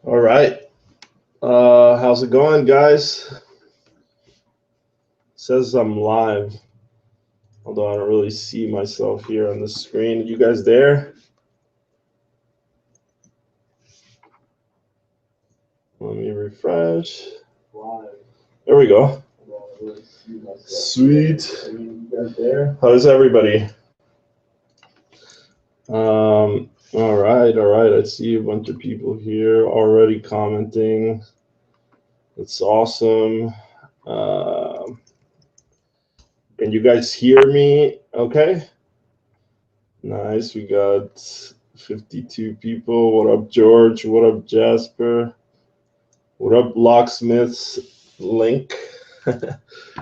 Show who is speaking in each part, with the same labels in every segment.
Speaker 1: All right. How's it going, guys? Says I'm live, although I don't really see myself here on the screen. You guys there? Let me refresh. There we go. Sweet. How's everybody? All right, all right. I see a bunch of people here already commenting. It's awesome. Can you guys hear me? Okay. Nice. We got 52 people. What up, George? What up, Jasper? What up, Locksmiths? Link?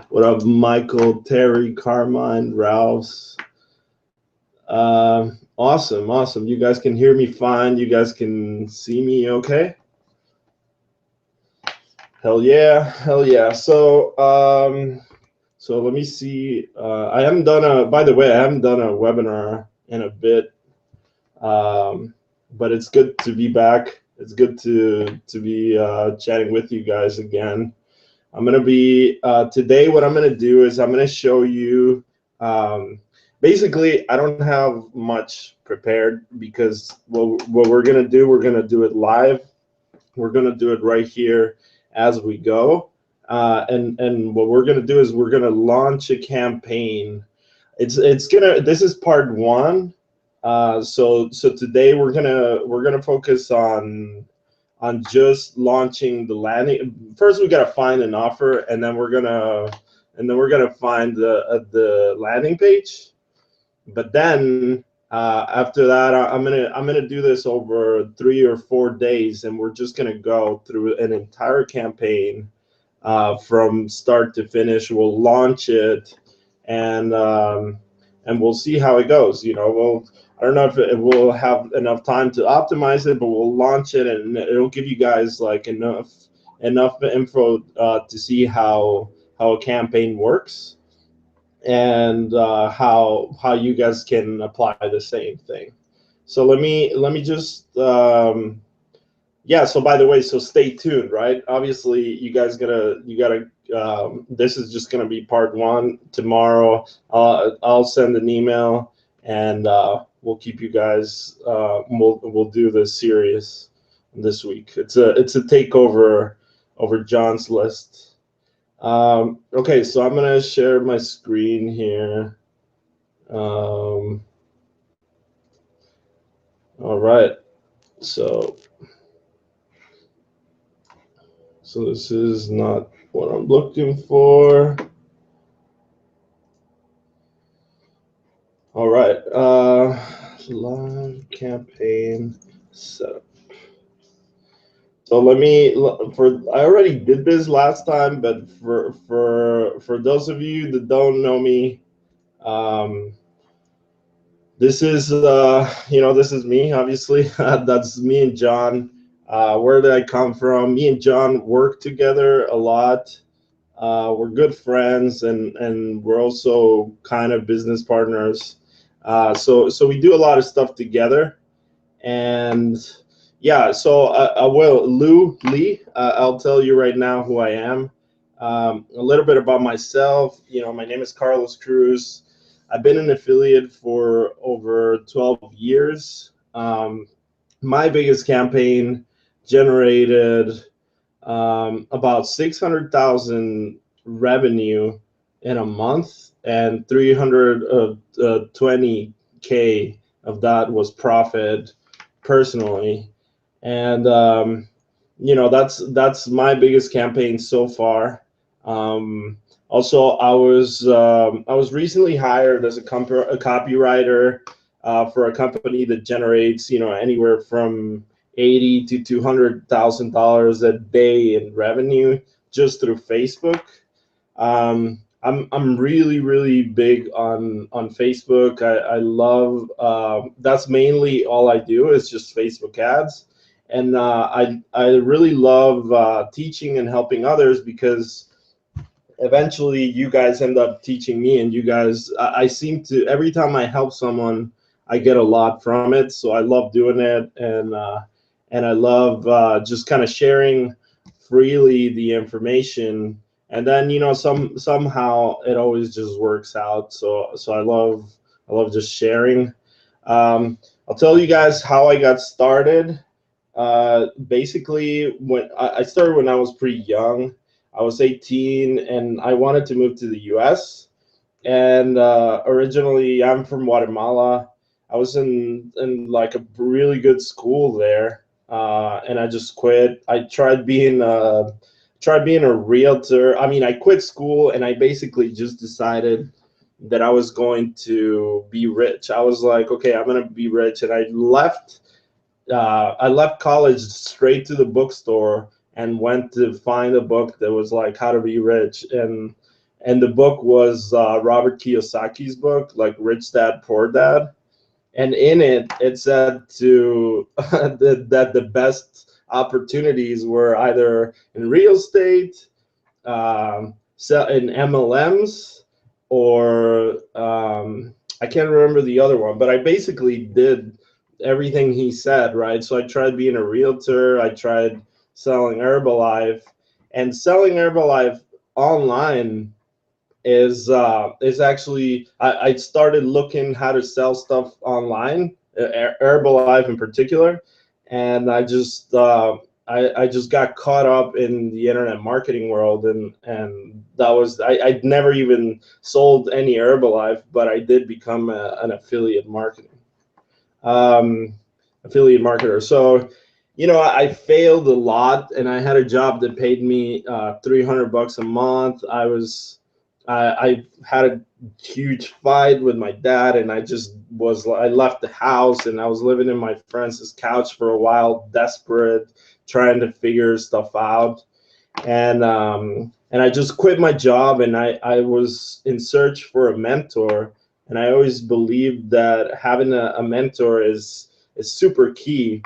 Speaker 1: What up, Michael, Terry, Carmine, Ralphs? Awesome, awesome. You guys can hear me fine. You guys can see me okay? Hell yeah, hell yeah. So let me see. I haven't done a, by the way, I haven't done a webinar in a bit. But it's good to be back. It's good to be chatting with you guys again. I'm gonna be today. What I'm gonna do is I'm gonna show you. Basically, I don't have much prepared because what we're gonna do, we're gonna do it live. We're gonna do it right here as we go. And what we're gonna do is we're gonna launch a campaign. This is part one. So today we're gonna focus on just launching the landing. First, we gotta find an offer, and then we're gonna find the landing page. But then after that, I'm gonna do this over 3 or 4 days, and we're just gonna go through an entire campaign from start to finish. We'll launch it, and we'll see how it goes. I don't know if we'll have enough time to optimize it, but we'll launch it, and it'll give you guys like enough info to see how a campaign works, and how you guys can apply the same thing. So let me just yeah. So by the way, so stay tuned, right? Obviously, you gotta. This is just gonna be part one. Tomorrow, I'll send an email, and we'll keep you guys. We'll do the series this week. It's a takeover over John's list. Okay, so I'm gonna share my screen here. All right, so this is not what I'm looking for. All right, live campaign setup. So I already did this last time, but for those of you that don't know me, this is this is me, obviously. That's me and John. Where did I come from? Me and John work together a lot. We're good friends, and we're also kind of business partners. So we do a lot of stuff together, and yeah. So I will Lee. I'll tell you right now who I am. A little bit about myself. My name is Carlos Cruz. I've been an affiliate for over 12 years. My biggest campaign generated about 600,000 revenue in a month, and 320K of that was profit personally. And that's my biggest campaign so far. Also, I was recently hired as a copywriter for a company that generates anywhere from $80,000 to $200,000 a day in revenue just through Facebook. I'm really big on Facebook. I love that's mainly all I do is just Facebook ads, and I really love teaching and helping others, because eventually you guys end up teaching me, and you guys, I seem to, every time I help someone, I get a lot from it. So I love doing it, and I love just kind of sharing freely the information. And then somehow it always just works out. So I love just sharing. I'll tell you guys how I got started. Basically, when I started when I was pretty young. I was 18 and I wanted to move to the US. And originally I'm from Guatemala. I was in like a really good school there, and I just quit. I tried being a realtor. I mean, I quit school and I basically just decided that I was going to be rich. I was like, okay, I'm gonna be rich, and I left. I left college straight to the bookstore and went to find a book that was like How to Be Rich, and the book was Robert Kiyosaki's book, like Rich Dad Poor Dad, and in it said to that the best opportunities were either in real estate, in MLMs, or I can't remember the other one, but I basically did everything he said, right? So I tried being a realtor, I tried selling Herbalife, and selling Herbalife online is actually I started looking how to sell stuff online, Herbalife in particular, and I just got caught up in the internet marketing world, and that was I'd never even sold any Herbalife, but I did become an um, affiliate marketer. So, I failed a lot, and I had a job that paid me $300 a month. I had a huge fight with my dad, and I left the house, and I was living in my friend's couch for a while, desperate, trying to figure stuff out. And I just quit my job, and I was in search for a mentor, and I always believed that having a mentor is super key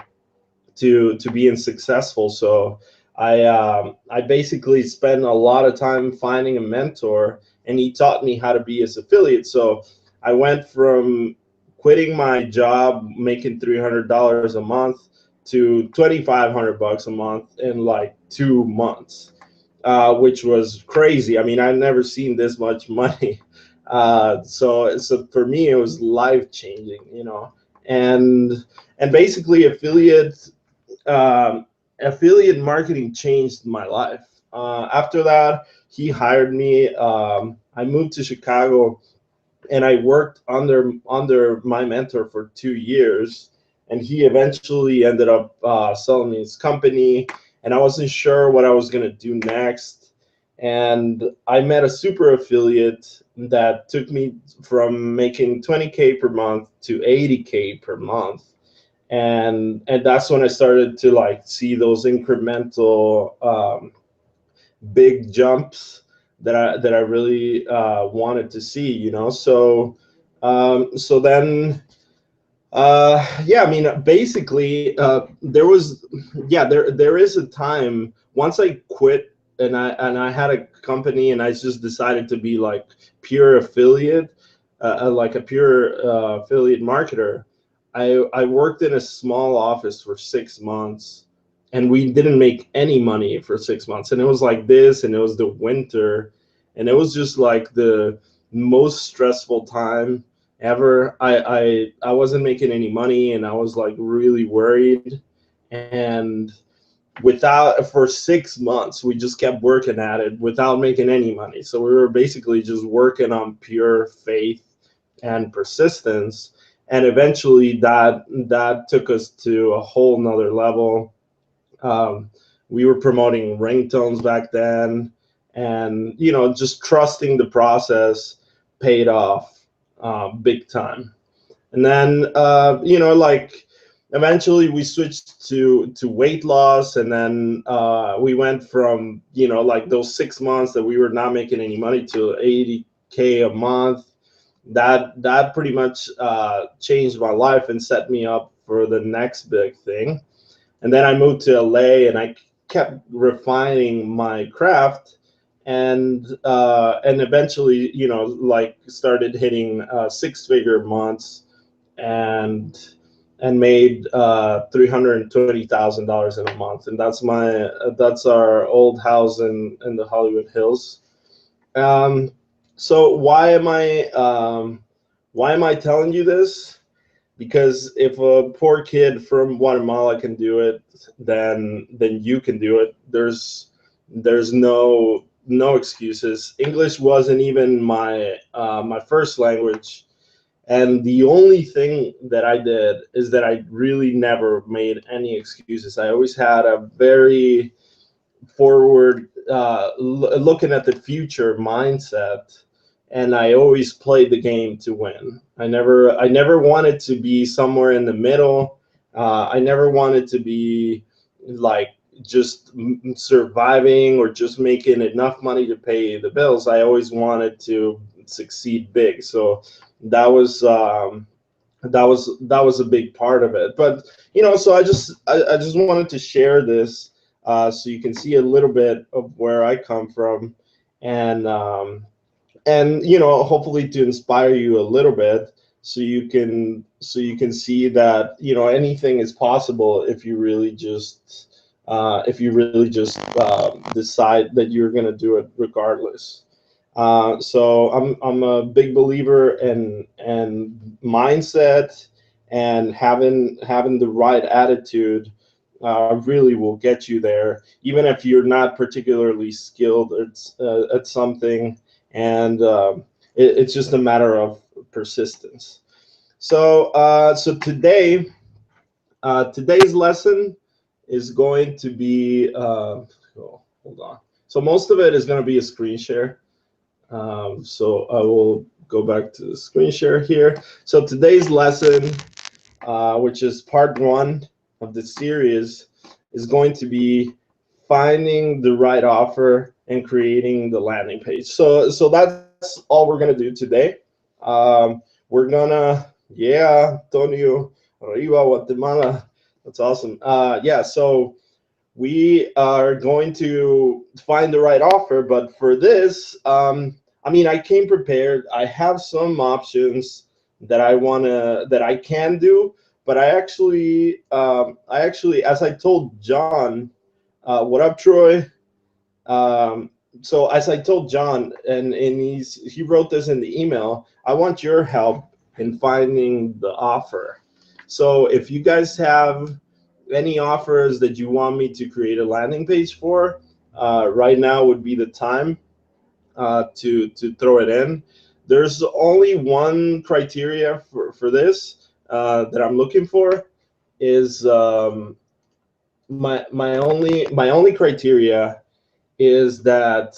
Speaker 1: to being successful. So I basically spent a lot of time finding a mentor, and he taught me how to be his affiliate. So I went from quitting my job, making $300 a month, to $2,500 a month in like 2 months, which was crazy. I mean, I've never seen this much money. So for me, it was life changing, and basically um, affiliate marketing changed my life. After that, he hired me. I moved to Chicago, and I worked under my mentor for 2 years. And he eventually ended up selling me his company, and I wasn't sure what I was gonna do next. And I met a super affiliate that took me from making 20K per month to 80K per month, and that's when I started to like see those incremental big jumps that I really wanted to see, So then, yeah, I mean, basically, there is a time once I quit, and I had a company, and I just decided to be like pure affiliate, like a pure affiliate marketer. I worked in a small office for 6 months, and we didn't make any money for 6 months. And it was like this, and it was the winter, and it was just like the most stressful time ever. I wasn't making any money, and I was like really worried. And without for 6 months, we just kept working at it without making any money. So we were basically just working on pure faith and persistence. And eventually that took us to a whole nother level. um, we were promoting ringtones back then, and just trusting the process paid off big time. And then like eventually we switched to weight loss, and then we went from like those 6 months that we were not making any money to 80K a month. That pretty much changed my life and set me up for the next big thing. And then I moved to LA, and I kept refining my craft, and eventually like started hitting 6-figure months. And and made $320,000 in a month, and that's our old house in the Hollywood Hills. So why am I telling you this? Because if a poor kid from Guatemala can do it, then you can do it. There's no excuses. English wasn't even my first language, and the only thing that I did is that I really never made any excuses. I always had a very forward, looking at the future mindset, and I always played the game to win. I never wanted to be somewhere in the middle. I never wanted to be like just surviving or just making enough money to pay the bills. I always wanted to succeed big. So that was that was a big part of it. But so I just wanted to share this, so you can see a little bit of where I come from, and hopefully to inspire you a little bit, so you can see that anything is possible if you really just decide that you're going to do it regardless. So I'm a big believer in mindset, and having the right attitude really will get you there, even if you're not particularly skilled at something, and it's just a matter of persistence. So today's lesson is going to be hold on. So most of it is going to be a screen share. So I will go back to the screen share here. So today's lesson, which is part 1 of the series, is going to be finding the right offer and creating the landing page. So that's all we're gonna do today. We're gonna, yeah, Antonio Arriba, Guatemala. That's awesome. Yeah, so we are going to find the right offer, but for this, I mean, I came prepared. I have some options that I can do, but I actually, as I told John, what up, Troy? So as I told John, and he wrote this in the email, I want your help in finding the offer. So if you guys have any offers that you want me to create a landing page for, right now would be the time to throw it in. There's only one criteria for this that I'm looking for, is my only criteria is that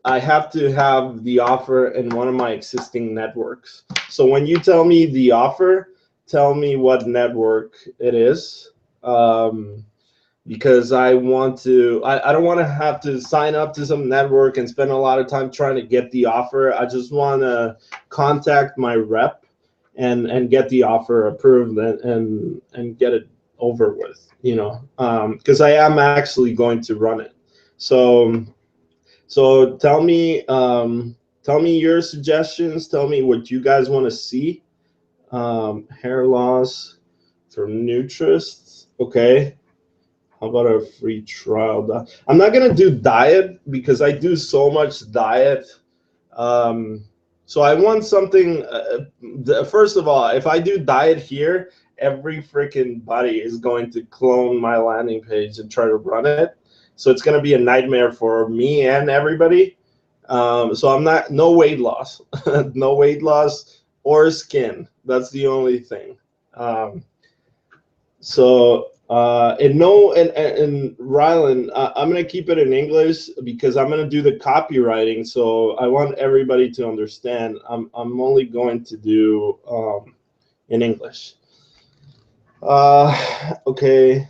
Speaker 1: I have to have the offer in one of my existing networks. So when you tell me the offer, tell me what network it is, because I don't want to have to sign up to some network and spend a lot of time trying to get the offer. I just want to contact my rep and get the offer approved and get it over with, because I am actually going to run it. So tell me your suggestions. Tell me what you guys want to see. Hair loss from Nutrist. Okay. How about a free trial? I'm not gonna do diet because I do so much diet. So I want something. First of all, if I do diet here, every freaking buddy is going to clone my landing page and try to run it. So it's gonna be a nightmare for me and everybody. So I'm not, no weight loss, no weight loss or skin. That's the only thing. And Rylan, I'm gonna keep it in English because I'm gonna do the copywriting. So I want everybody to understand. I'm only going to do in English. Okay.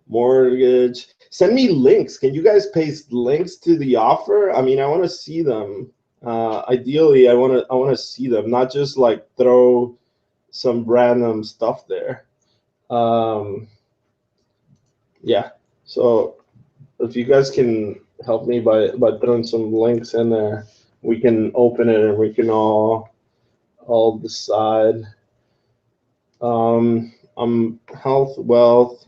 Speaker 1: Mortgage. Send me links. Can you guys paste links to the offer? I mean, I want to see them. Ideally, I want to see them, not just like throw some random stuff there. Yeah. So if you guys can help me by throwing some links in there, we can open it and we can all decide. Health, wealth,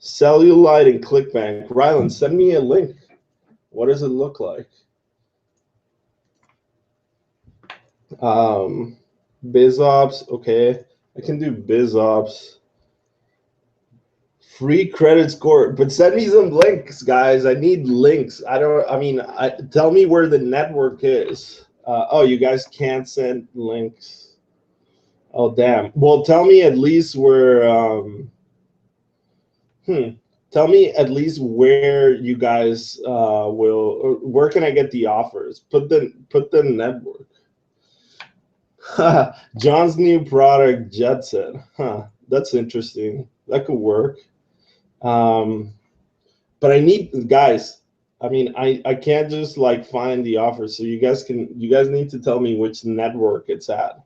Speaker 1: Cellulite, and ClickBank. Rylan, send me a link. What does it look like? BizOps, okay. I can do BizOps. Free credit score, but send me some links, guys. I need links. Tell me where the network is. Oh, you guys can't send links. Oh, damn. Well, tell me at least where, tell me at least where you guys will, where can I get the offers? Put the network. John's new product, Jetset. Huh, that's interesting. That could work. But I need, guys, I can't just like find the offer. So you guys need to tell me which network it's at.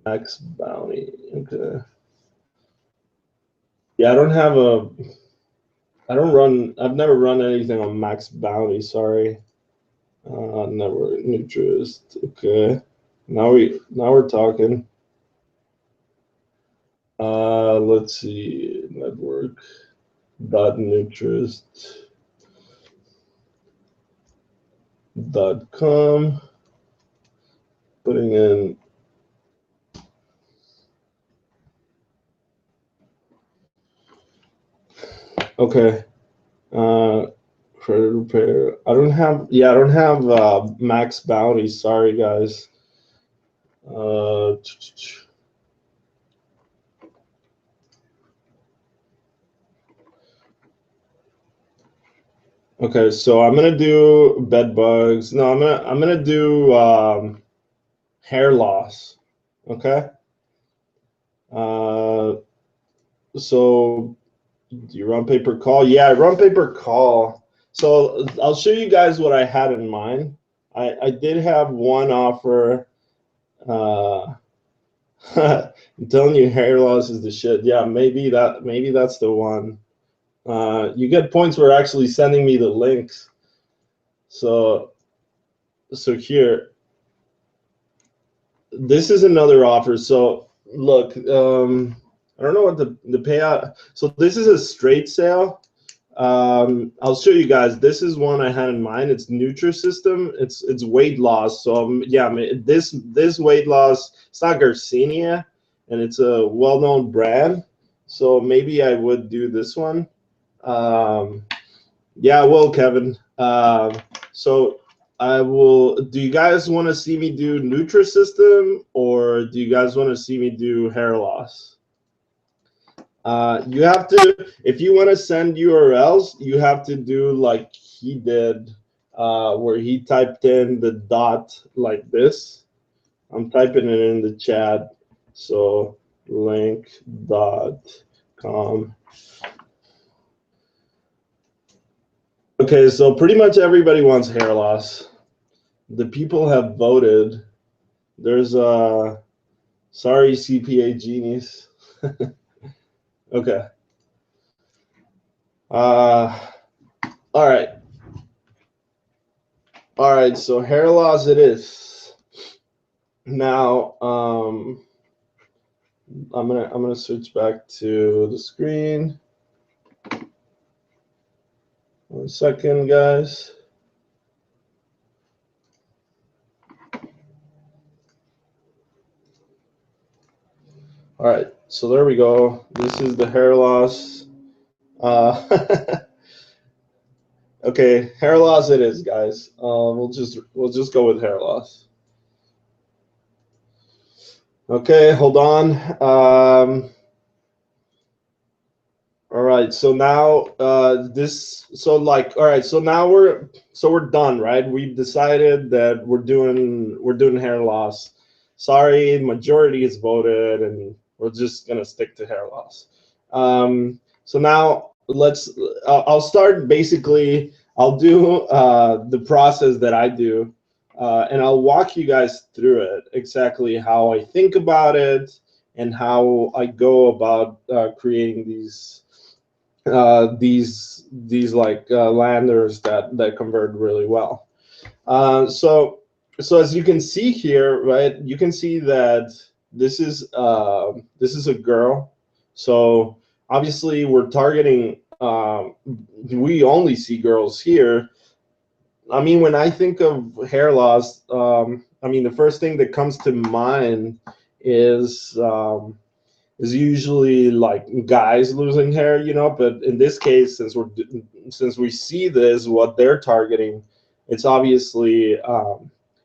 Speaker 1: Max Bounty, okay. Yeah, I've never run anything on Max Bounty, sorry. Network Nutrist, okay. Now we're talking. Let's see, network dot nutrist.com. Putting in okay. Credit repair. I don't have Max Bounty. Sorry, guys. Okay, so I'm gonna do bed bugs. No, I'm gonna do hair loss. Okay. So do you run pay-per-call? Yeah, I run pay-per-call. So I'll show you guys what I had in mind. I did have one offer. I'm telling you, hair loss is the shit. Yeah, maybe that's the one. You get points for actually sending me the links. So here, this is another offer. So look, I don't know what the payout. So this is a straight sale. I'll show you guys. This is one I had in mind. It's Nutrisystem. It's weight loss. So yeah, this weight loss. It's not Garcinia, and it's a well-known brand. So maybe I would do this one. Yeah, I will, Kevin. So I will. Do you guys want to see me do Nutrisystem, or do you guys want to see me do hair loss? You have to, if you want to send URLs, you have to do like he did, where he typed in the dot like this. I'm typing it in the chat. So link.com. Okay, so pretty much everybody wants hair loss. The people have voted. There's sorry, CPA genius. Okay. All right. All right, so hair loss it is. Now, I'm gonna switch back to the screen. 1 second, guys. All right, so there we go. This is the hair loss. Okay, hair loss it is, guys. We'll just go with hair loss. Okay, hold on. All right, so now all right, so now we're done, right? We've decided that we're doing hair loss. Sorry, majority is voted, and we're just gonna stick to hair loss. So now I'll start. Basically, I'll do the process that I do, and I'll walk you guys through it, exactly how I think about it and how I go about creating these landers that convert really well. So So as you can see here, right, you can see that this is a girl. So obviously we're targeting. We only see girls here. I mean, when I think of hair loss, I mean the first thing that comes to mind is is usually like guys losing hair, you know. But in this case, since we see this, what they're targeting, it's obviously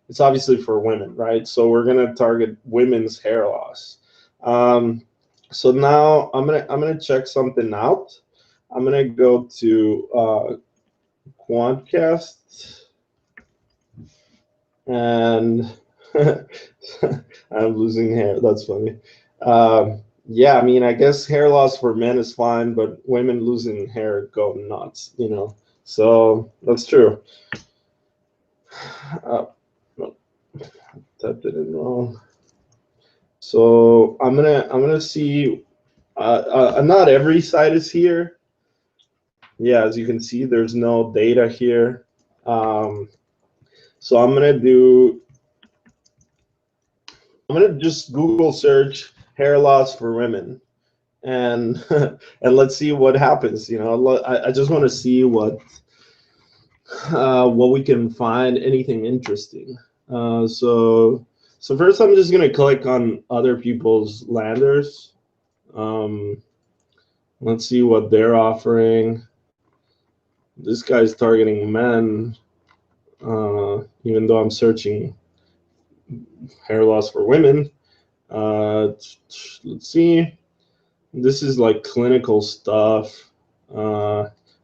Speaker 1: it's obviously for women, right? So we're gonna target women's hair loss. Um, so now I'm gonna check something out. I'm gonna go to Quantcast, and I'm losing hair. That's funny. Yeah, I mean, I guess hair loss for men is fine, but women losing hair go nuts, you know. So that's true. No, typed it in wrong. So I'm gonna see. Not every site is here. Yeah, as you can see, there's no data here. Um, so I'm gonna just Google search hair loss for women, and and let's see what happens. You know, I just want to see what we can find, anything interesting. So first, I'm just gonna click on other people's landers. Um, let's see what they're offering. This guy's targeting men, even though I'm searching hair loss for women. Let's see. This is like clinical stuff.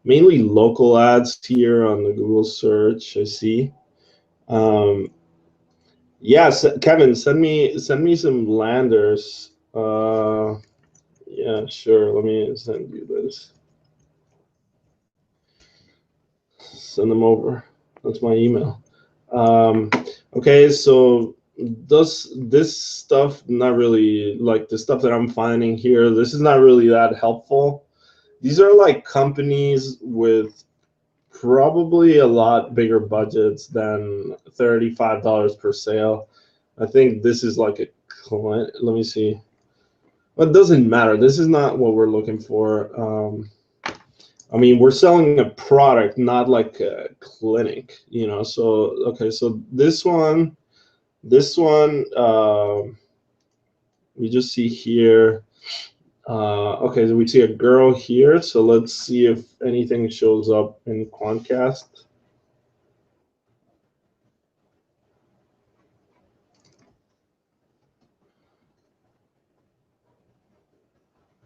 Speaker 1: Mainly local ads here on the Google search. I see. Yes, Kevin, send me some landers. Yeah, sure. Let me send you this. Send them over. That's my email. Um, okay, so this stuff not really like the stuff that I'm finding here. This is not really that helpful. These are like companies with probably a lot bigger budgets than $35 per sale. I think this is like a client. Let me see. But it doesn't matter. This is not what we're looking for. I mean, we're selling a product, not like a clinic, you know. So okay, so this one, we just see here. Okay, so we see a girl here. So let's see if anything shows up in Quantcast.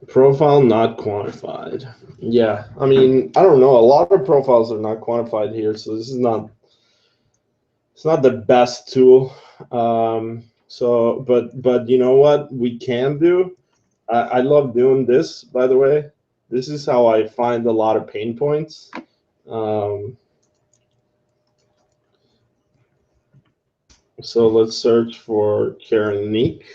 Speaker 1: Profile not quantified. Yeah, I mean, I don't know. A lot of profiles are not quantified here, so this is not. It's not the best tool. So, but you know what we can do? I love doing this. By the way, this is how I find a lot of pain points. Um, so let's search for Karen Neek.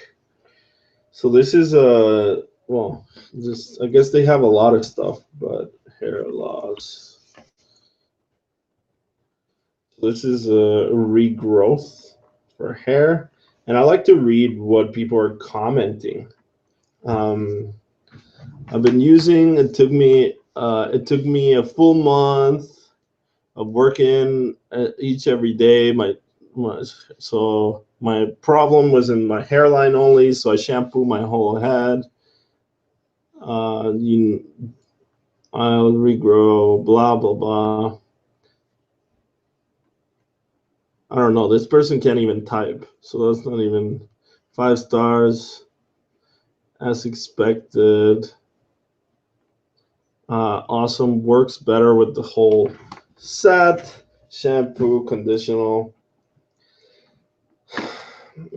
Speaker 1: So this is a well, just I guess they have a lot of stuff, but hair loss. This is a regrowth for hair, and I like to read what people are commenting. Um, I've been using. It took me a full month of working each every day. So my problem was in my hairline only. So I shampoo my whole head. I'll regrow. Blah blah blah. I don't know. This person can't even type, so that's not even 5 stars as expected. Awesome, works better with the whole set. Shampoo, conditional.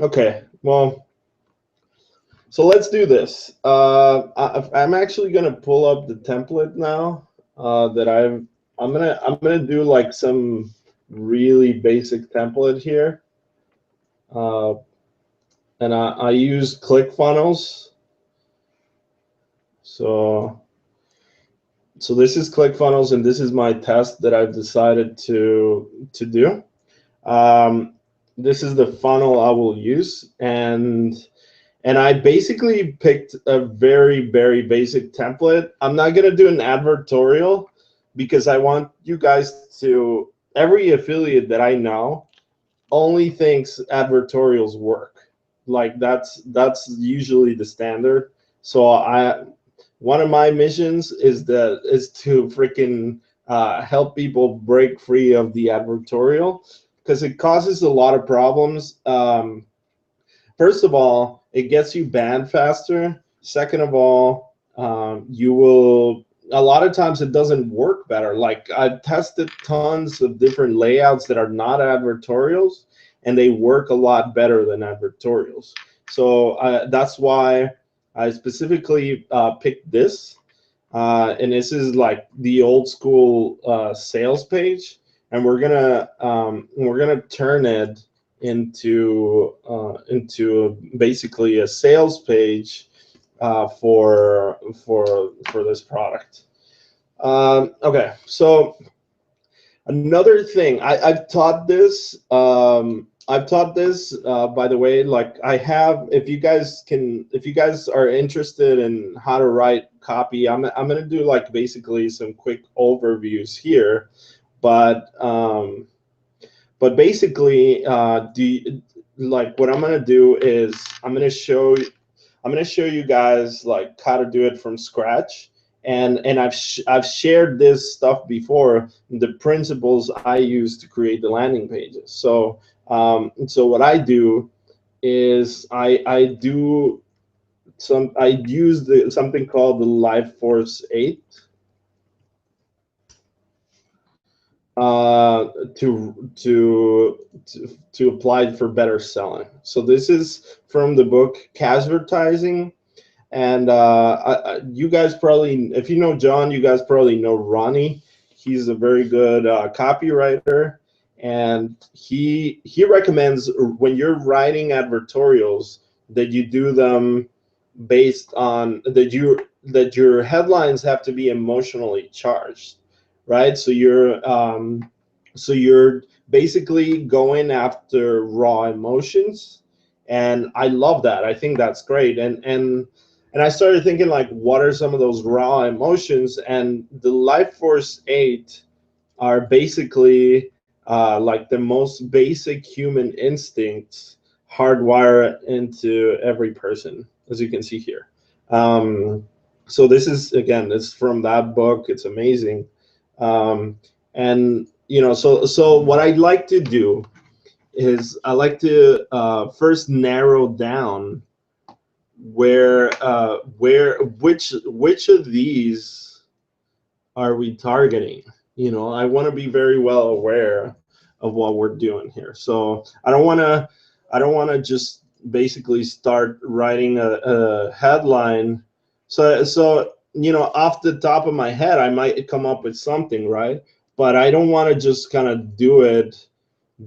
Speaker 1: Okay, well, so let's do this. I'm actually gonna pull up the template now that I'm gonna do like some really basic template here, uh, and I use ClickFunnels. So this is ClickFunnels, and this is my test that I've decided to do. Um, this is the funnel I will use, and I basically picked a very, very basic template. I'm not gonna do an advertorial because I want you guys to, every affiliate that I know only thinks advertorials work. Like that's usually the standard. So one of my missions is to freaking help people break free of the advertorial because it causes a lot of problems. First of all, it gets you banned faster. Second of all, you will, a lot of times it doesn't work better. Like I've tested tons of different layouts that are not advertorials, and they work a lot better than advertorials. So that's why I specifically picked this. And this is like the old school sales page, and we're gonna turn it into basically a sales page for this product. Okay, so another thing, I've taught this. By the way. Like I have, if you guys are interested in how to write copy, I'm gonna do like basically some quick overviews here, but basically, like what I'm gonna do is I'm gonna show you guys like how to do it from scratch, and I've shared this stuff before, the principles I use to create the landing pages. So what I do is I use something called the LifeForce 8 to apply for better selling. So this is from the book Casvertising, and you guys probably, if you know John, you guys probably know Ronnie. He's a very good copywriter, and he recommends when you're writing advertorials that you do them based on that your headlines have to be emotionally charged, right? So you're basically going after raw emotions, and I love that. I think that's great. And I started thinking like, what are some of those raw emotions? And the LifeForce 8 are basically like the most basic human instincts hardwired into every person, as you can see here. So this is, again, it's from that book. It's amazing. And so what I like to do is I like to first narrow down which of these are we targeting. I want to be very well aware of what we're doing here. So I don't want to just basically start writing a headline. So off the top of my head I might come up with something, right? But I don't want to just kind of do it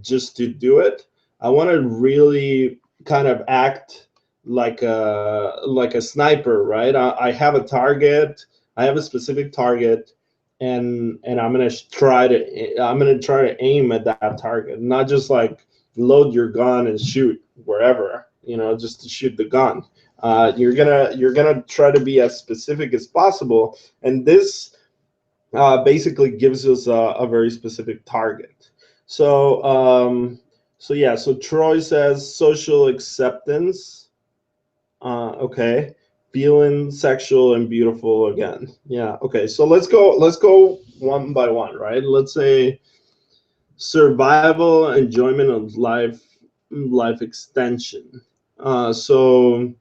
Speaker 1: just to do it. I want to really kind of act like a sniper, right? I have a target. I have a specific target, and I'm gonna try to aim at that target, not just like load your gun and shoot wherever, just to shoot the gun. You're gonna try to be as specific as possible, and this basically gives us a very specific target. So yeah, so Troy says social acceptance. Okay, feeling sexual and beautiful again. Yeah. Okay. So let's go one by one, right? Let's say survival, enjoyment of life extension. So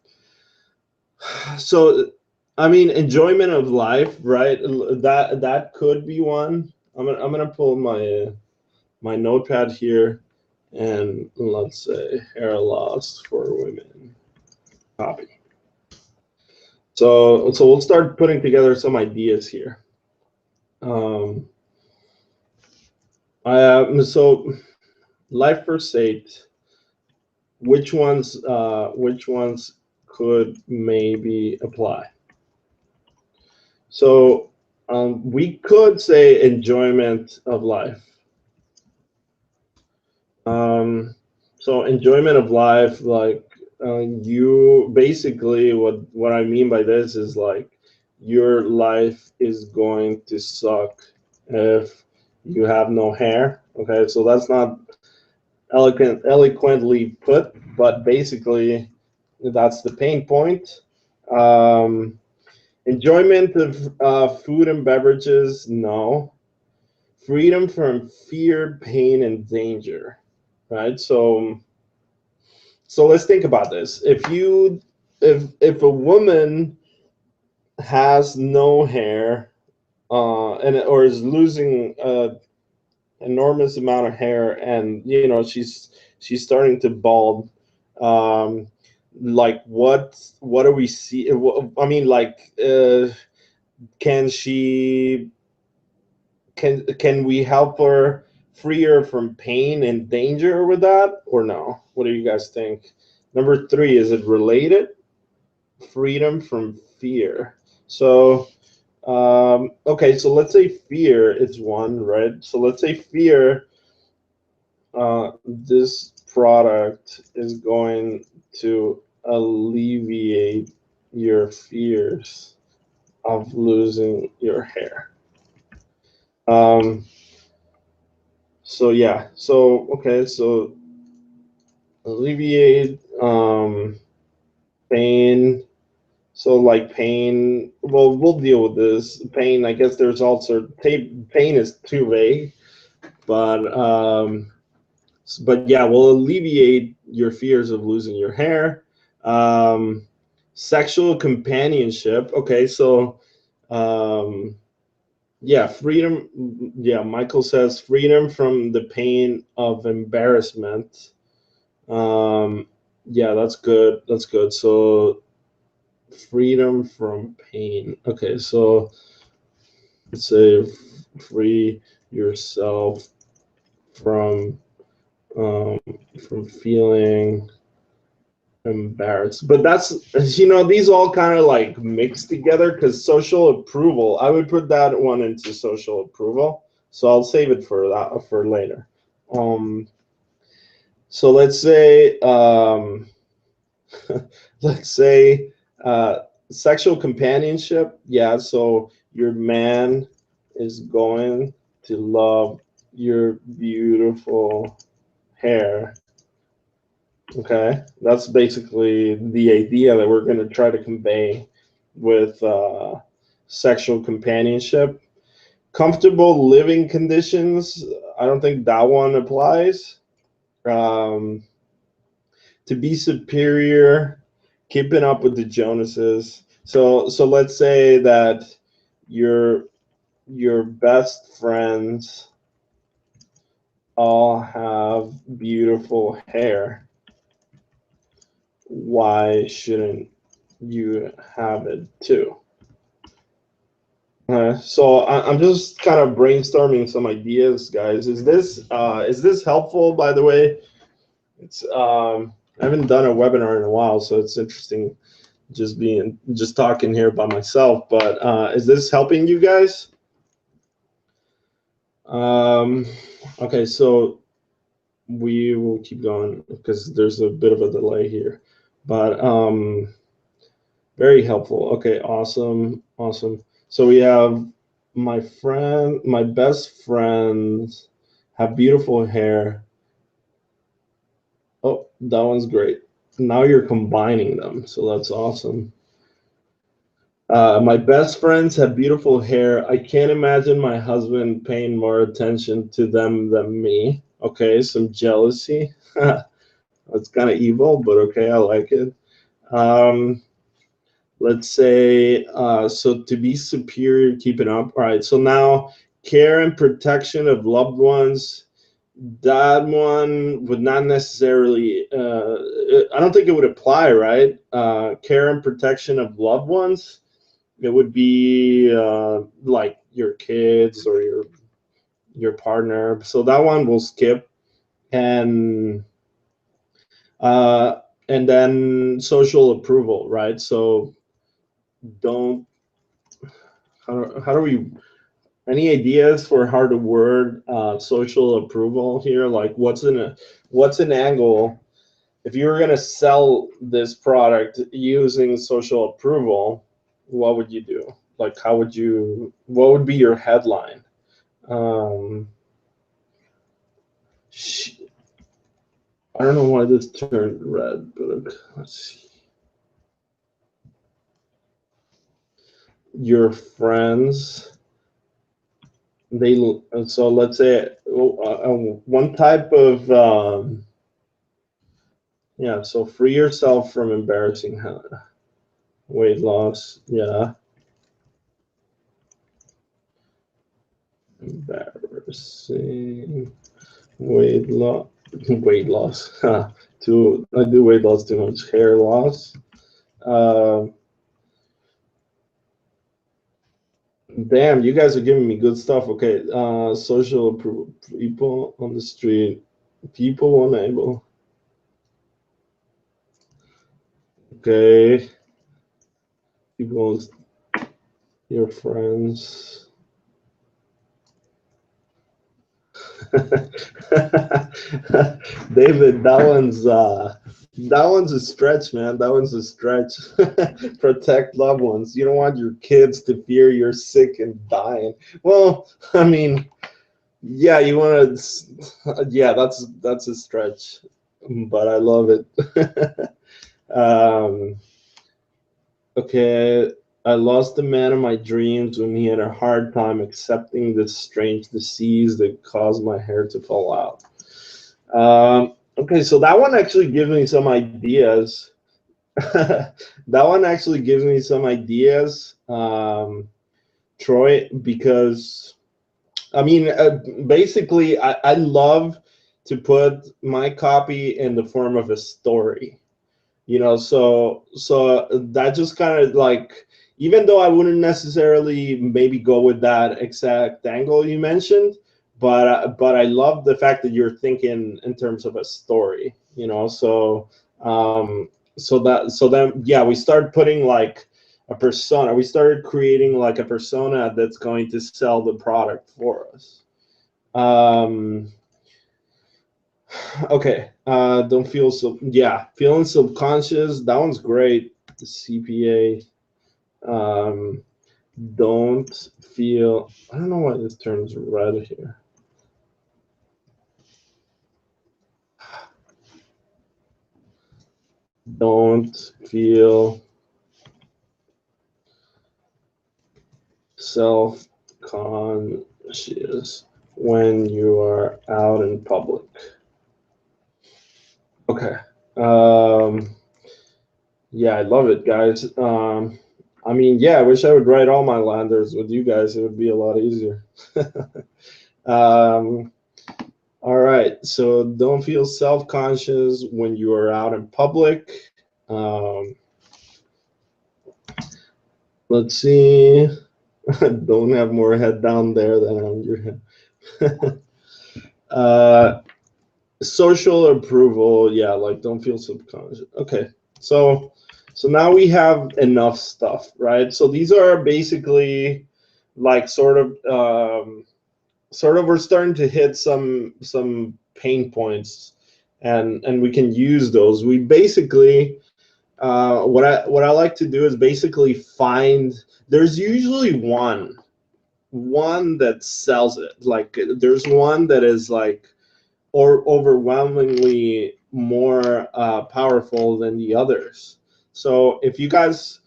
Speaker 1: I mean, enjoyment of life, right? That could be one. I'm gonna pull my notepad here, and let's say hair loss for women. Copy. So we'll start putting together some ideas here. So LifeForce 8. Which ones could maybe apply? So we could say enjoyment of life. So enjoyment of life, like you basically what I mean by this is like your life is going to suck if you have no hair. Okay, so that's not eloquently put, but basically that's the pain point. Um, Enjoyment of food and beverages, no. Freedom from fear, pain, and danger, right? So let's think about this. If a woman has no hair, and or is losing enormous amount of hair, and she's starting to bald, um, like what do we see? I mean, like, can she can we help her free her from pain and danger with that or no? What do you guys think? Number three, is it related? Freedom from fear. So okay, so let's say fear is one, right? So let's say fear, this product is going to alleviate your fears of losing your hair. um so yeah, so okay, so alleviate pain. So like pain, well, we'll deal with this pain. I guess there's also pain is too vague, but but yeah, we'll alleviate your fears of losing your hair. Um, Sexual companionship. Okay, so um, yeah, freedom. Yeah, Michael says freedom from the pain of embarrassment. Um, yeah, that's good. That's good. So freedom from pain. Okay, so let's say free yourself from um, from feeling embarrassed. But that's, these all kind of like mixed together because social approval. I would put that one into social approval. So I'll save it for that for later. Um, so let's say let's say sexual companionship. Yeah, so your man is going to love your beautiful hair. Okay, that's basically the idea that we're going to try to convey with sexual companionship. Comfortable living conditions. I don't think that one applies. Um, to be superior, keeping up with the Jonases. So let's say that your your best friends all have beautiful hair. Why shouldn't you have it too? So I'm just kind of brainstorming some ideas, guys. Is this helpful? By the way, it's I haven't done a webinar in a while, so it's interesting just talking here by myself. But is this helping you guys? Um, okay, so we will keep going because there's a bit of a delay here, but very helpful. Okay, awesome, awesome. So we have my best friends have beautiful hair. Oh, that one's great. Now you're combining them, so that's awesome. My best friends have beautiful hair. I can't imagine my husband paying more attention to them than me. Okay, some jealousy. That's kind of evil, but okay, I like it. Um, let's say, so to be superior, keep it up. All right, so now care and protection of loved ones. That one would not necessarily, I don't think it would apply, right? Care and protection of loved ones. It would be like your kids or your partner. So that one we'll skip. And uh, and then social approval, right? So don't how do we Any ideas for how to word social approval here? Like, what's an angle if you were gonna sell this product using social approval? What would you do? Like, how would you? What would be your headline? Um, I don't know why this turned red, but okay, let's see. Your friends, they so let's say one type of yeah. So free yourself from embarrassing weight loss. Yeah, embarrassing weight loss. Weight loss. I do weight loss too much. Hair loss. Um, Damn, you guys are giving me good stuff. Okay, social approval. People on the street. People unable. Okay. People, your friends. David, that one's a stretch, man. That one's a stretch. Protect loved ones. You don't want your kids to fear you're sick and dying. Well, I mean, yeah, you want to. Yeah, that's a stretch, but I love it. Okay, I lost the man of my dreams when he had a hard time accepting this strange disease that caused my hair to fall out. Okay, so that one actually gives me some ideas. That one actually gives me some ideas, Troy, because I mean, basically, I love to put my copy in the form of a story. So that just kind of like, even though I wouldn't necessarily maybe go with that exact angle you mentioned, but I love the fact that you're thinking in terms of a story. So then yeah, we started putting like a persona. We started creating like a persona that's going to sell the product for us. um Okay. Don't feel so. Yeah, feeling subconscious. That one's great. The CPA. Um, don't feel. I don't know why this turns red here. Don't feel self-conscious when you are out in public. Okay. Yeah, I love it, guys. I mean, yeah, I wish I would write all my landers with you guys. It would be a lot easier. um, all right, so don't feel self-conscious when you are out in public. Um, let's see. Don't have more head down there than on your head. Social approval, yeah, like don't feel subconscious. Okay, so now we have enough stuff, right? So these are basically like sort of we're starting to hit some pain points, and we can use those. We basically what I like to do is basically find, there's usually one that sells it. Like there's one that is like or overwhelmingly more powerful than the others. So if you guys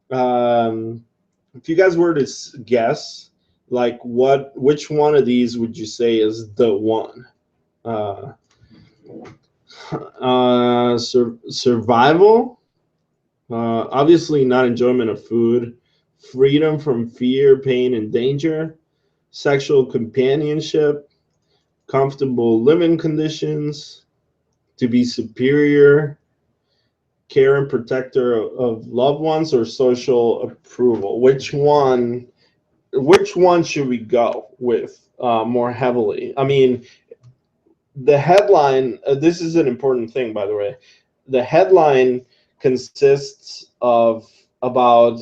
Speaker 1: were to guess, like which one of these would you say is the one? Uh, Survival, obviously not enjoyment of food, freedom from fear, pain, and danger, sexual companionship, comfortable living conditions, to be superior, care and protector of loved ones, or social approval. Which one should we go with more heavily? I mean, the headline, this is an important thing, by the way. The headline consists of about,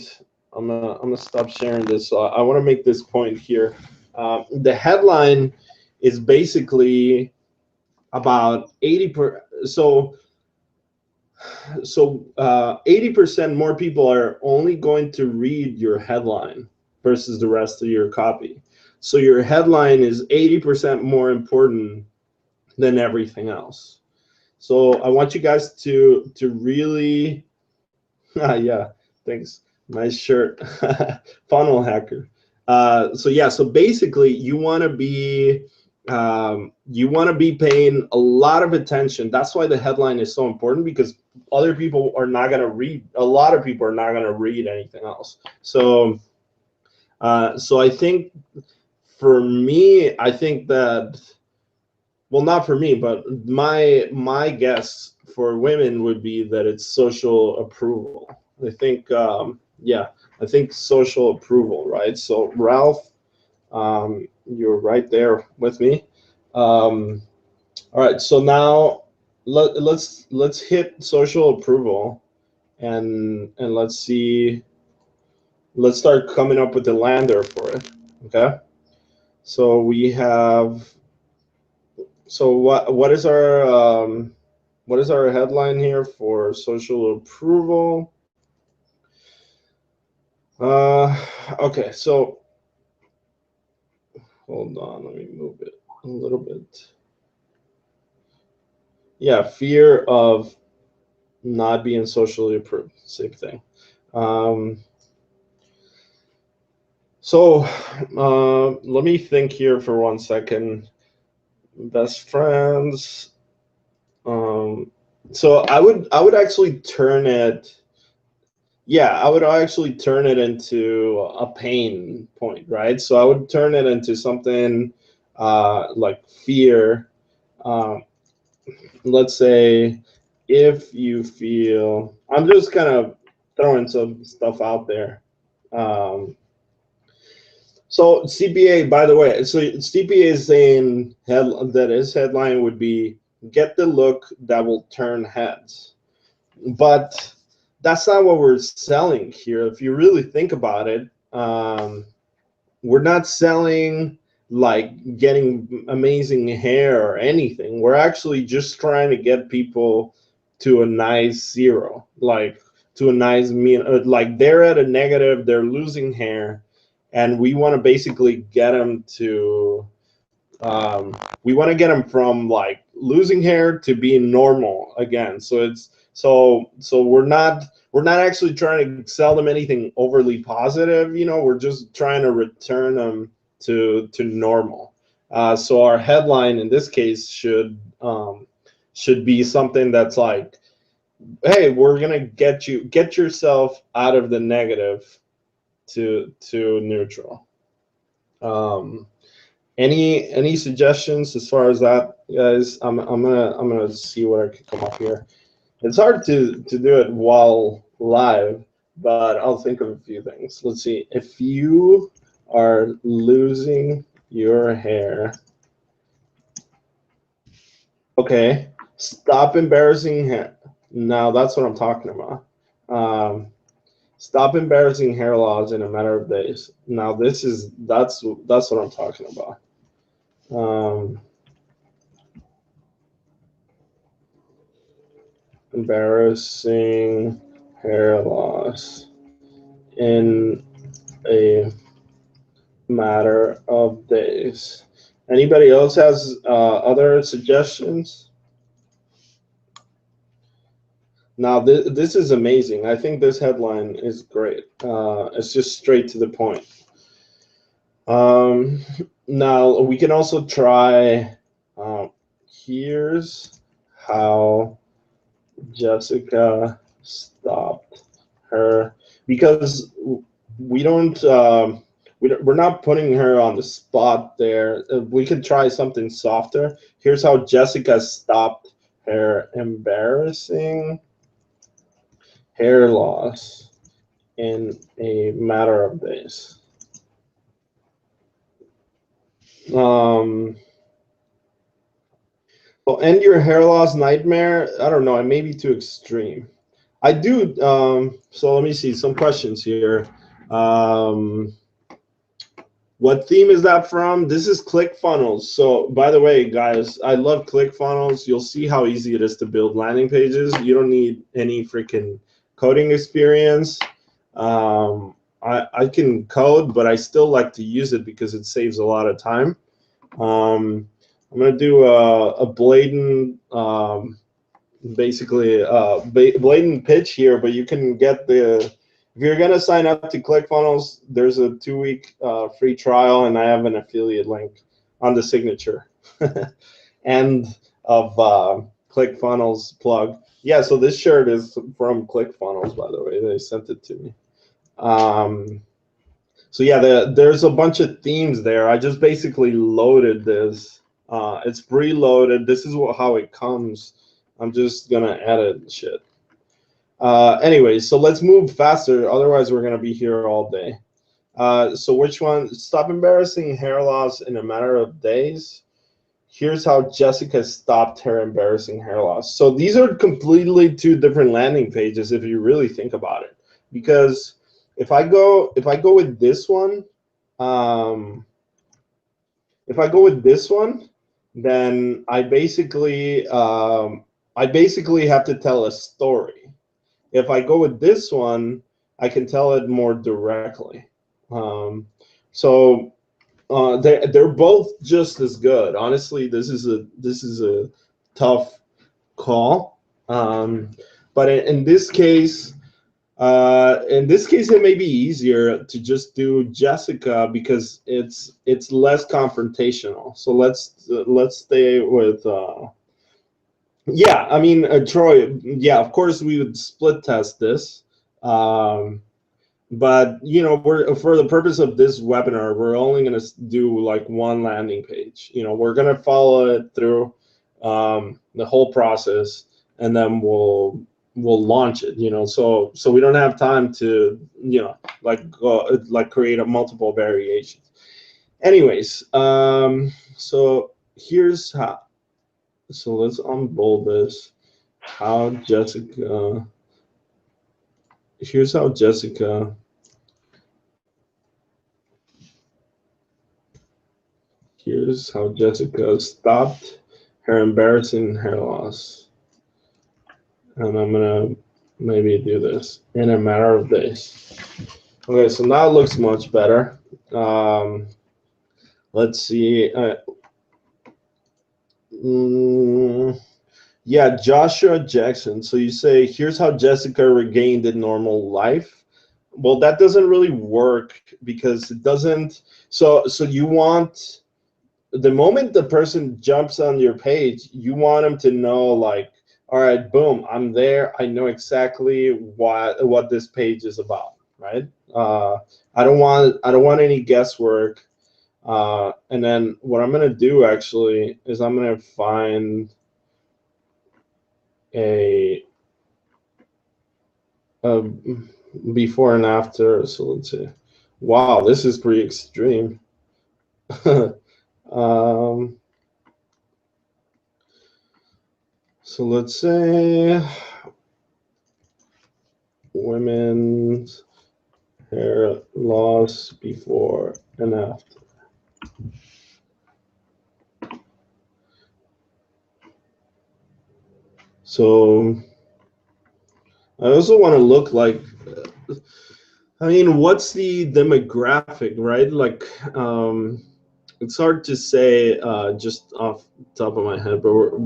Speaker 1: I'm gonna stop sharing this. So I want to make this point here. The headline is basically about 80% more people are only going to read your headline versus the rest of your copy. So your headline is 80% more important than everything else. So I want you guys to really, yeah, thanks, nice shirt, funnel hacker. So yeah, so basically you want to be paying a lot of attention. That's why the headline is so important, because other people are not going to read. A lot of people are not going to read anything else. So so I think for me, I think that, well, not for me, but my guess for women would be that it's social approval. I think yeah, I think social approval, right? So Ralph, you're right there with me. All right, so now let's hit social approval, and let's see. Let's start coming up with the lander for it. Okay. So we have. So what is our headline here for social approval? Okay, so hold on, let me move it a little bit. Yeah, fear of not being socially approved, same thing. So let me think here for 1 second. Best friends. So I would actually turn it. Yeah, I would actually turn it into a pain point, right? So I would turn it into something like fear. Um, let's say if you feel, I'm just kind of throwing some stuff out there. So CPA, by the way, so CPA is saying that his headline would be "Get the look that will turn heads," but that's not what we're selling here. If you really think about it, we're not selling like getting amazing hair or anything. We're actually just trying to get people to a nice zero, like to a nice mean, like they're at a negative, they're losing hair, and we want to basically get them to we want to get them from like losing hair to being normal again. So it's so we're not actually trying to sell them anything overly positive. You know, we're just trying to return them to normal. So our headline in this case should be something that's like, hey, we're gonna get yourself out of the negative to neutral. Um, any suggestions as far as that, guys? I'm gonna see what I can come up here. It's hard to do it while live, but I'll think of a few things. Let's see. If you are losing your hair, okay, stop embarrassing hair. Now that's what I'm talking about. Stop embarrassing hair loss in a matter of days. Now that's what I'm talking about. Embarrassing hair loss in a matter of days. Anybody else has other suggestions? Now this is amazing. I think this headline is great. It's just straight to the point. Now we can also try. Here's how Jessica stopped her, because we don't. We're not putting her on the spot there. We could try something softer. Here's how Jessica stopped her embarrassing hair loss in a matter of days. Well, end your hair loss nightmare. I don't know. It may be too extreme. I do. So let me see some questions here. What theme is that from? This is ClickFunnels. So by the way, guys, I love ClickFunnels. You'll see how easy it is to build landing pages. You don't need any freaking coding experience. I can code, but I still like to use it because it saves a lot of time. I'm going to do a blatant, basically blatant pitch here, but you can get the, if you're going to sign up to ClickFunnels, there's a 2-week free trial, and I have an affiliate link on the signature. End of ClickFunnels plug. Yeah, so this shirt is from ClickFunnels, by the way. They sent it to me. So yeah, there's a bunch of themes there. I just basically loaded this. It's preloaded. This is how it comes. I'm just going to edit shit. Anyway, so let's move faster. Otherwise, we're going to be here all day. So which one? Stop embarrassing hair loss in a matter of days. Here's how Jessica stopped her embarrassing hair loss. So these are completely 2 different landing pages if you really think about it. Because if I go with this one, then I basically have to tell a story. If I go with this one, I can tell it more directly. They're both just as good. Honestly, this is a tough call. But in this case, it may be easier to just do Jessica because it's less confrontational. So let's stay with. Yeah, I mean, Troy. Yeah, of course we would split test this. But we're, for the purpose of this webinar, we're only going to do like 1 landing page. We're going to follow it through the whole process, and then we'll launch it. So we don't have time to like create a multiple variations. Anyways, so here's how. So let's unbold this. How Jessica. Here's how Jessica. Here's how Jessica stopped her embarrassing hair loss. And I'm gonna maybe do this in a matter of days. Okay, so now it looks much better. Let's see. Yeah, Joshua Jackson. So you say, here's how Jessica regained a normal life. Well, that doesn't really work because it doesn't. So you want, the moment the person jumps on your page, you want them to know, like, all right, boom, I'm there. I know exactly what this page is about, right? I don't want any guesswork. And then what I'm gonna do actually is I'm gonna find a before and after. So let's see. Wow, this is pretty extreme. So let's say women's hair loss before and after. So I also want to look like, I mean, what's the demographic, right? Like, it's hard to say just off the top of my head, but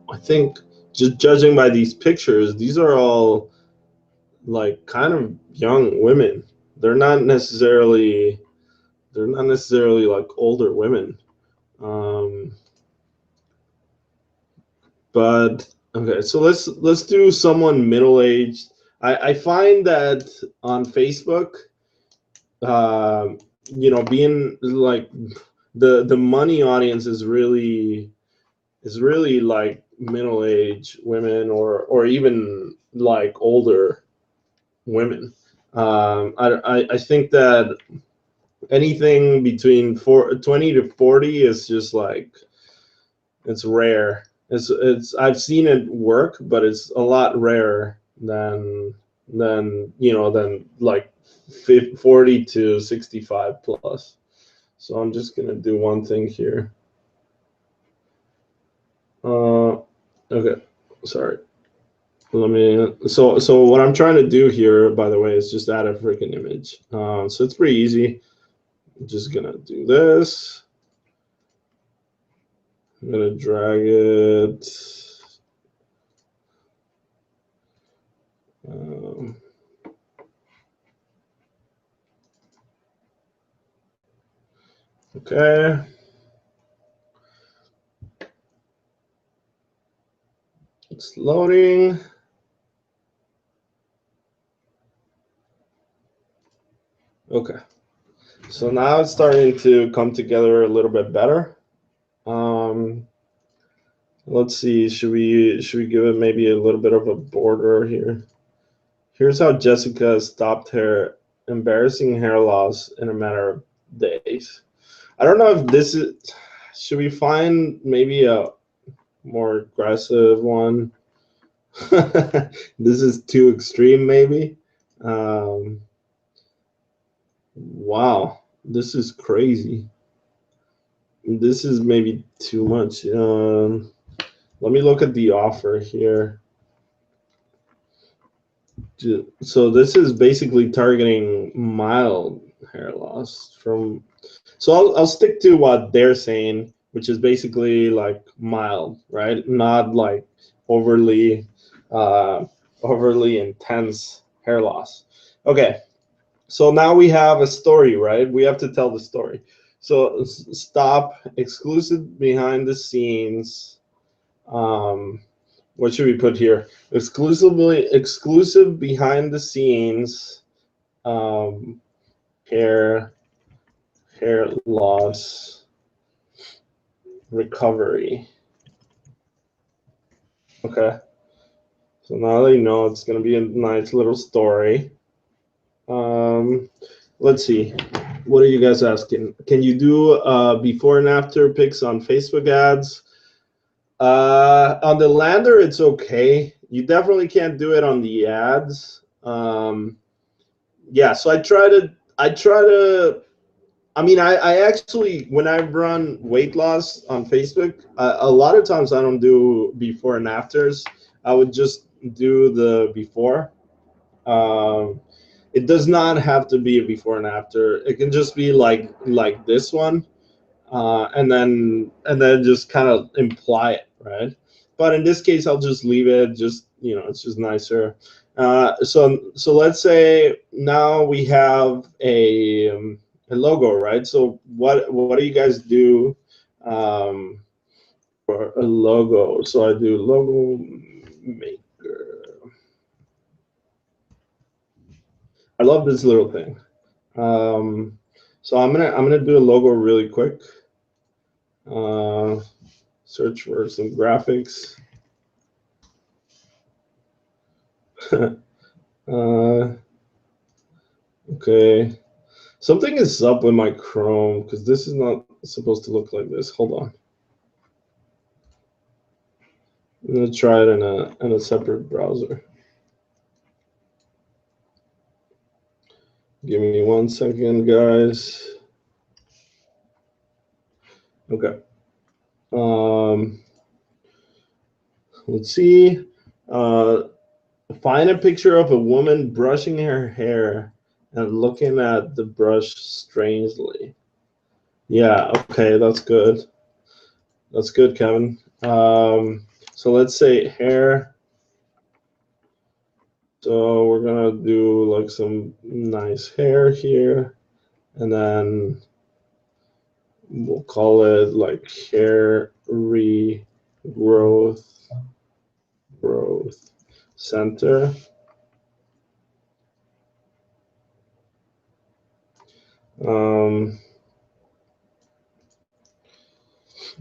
Speaker 1: I think just judging by these pictures, these are all like kind of young women. They're not necessarily like older women. But okay, so let's do someone middle-aged. I find that on Facebook, being like the money audience is really like middle-aged women or even like older women. I think that anything between 20 to 40 is just like, it's rare. I've seen it work, but it's a lot rarer than like 40 to 65 plus. So I'm just gonna do one thing here. Okay, sorry. Let me. So what I'm trying to do here, by the way, is just add a freaking image. So it's pretty easy. I'm just gonna do this. I'm gonna drag it. Okay. It's loading. Okay. So now it's starting to come together a little bit better. Let's see. Should we give it maybe a little bit of a border here? Here's how Jessica stopped her embarrassing hair loss in a matter of days. I don't know if this is. Should we find maybe a more aggressive one? This is too extreme, maybe. Wow, this is crazy. This is maybe too much. Let me look at the offer here. So this is basically targeting mild hair loss from. So I'll stick to what they're saying, which is basically like mild, right? Not like overly overly intense hair loss. Okay. So now we have a story, right? We have to tell the story. So stop exclusive behind the scenes. What should we put here? Exclusive behind the scenes um, hair loss recovery. Okay. So now that you know, it's going to be a nice little story. Let's see. What are you guys asking? Can you do before and after pics on Facebook ads? On the lander, it's okay. You definitely can't do it on the ads. Yeah, so I try to. I mean, I actually, when I run weight loss on Facebook, a lot of times I don't do before and afters. I would just do the before. Um, it does not have to be a before and after. It can just be like this one, and then just kind of imply it, right? But in this case, I'll just leave it. Just it's just nicer. So let's say now we have a logo, right? So what do you guys do for a logo? So I do logo maker. I love this little thing. So I'm gonna do a logo really quick. Search for some graphics. Okay. Something is up with my Chrome because this is not supposed to look like this. Hold on. I'm gonna try it in a separate browser. Give me 1 second, guys. Okay. Let's see. Find a picture of a woman brushing her hair and looking at the brush strangely. Yeah, okay, that's good. That's good, Kevin. So let's say hair. So we're gonna do like some nice hair here, and then we'll call it like hair regrowth growth center.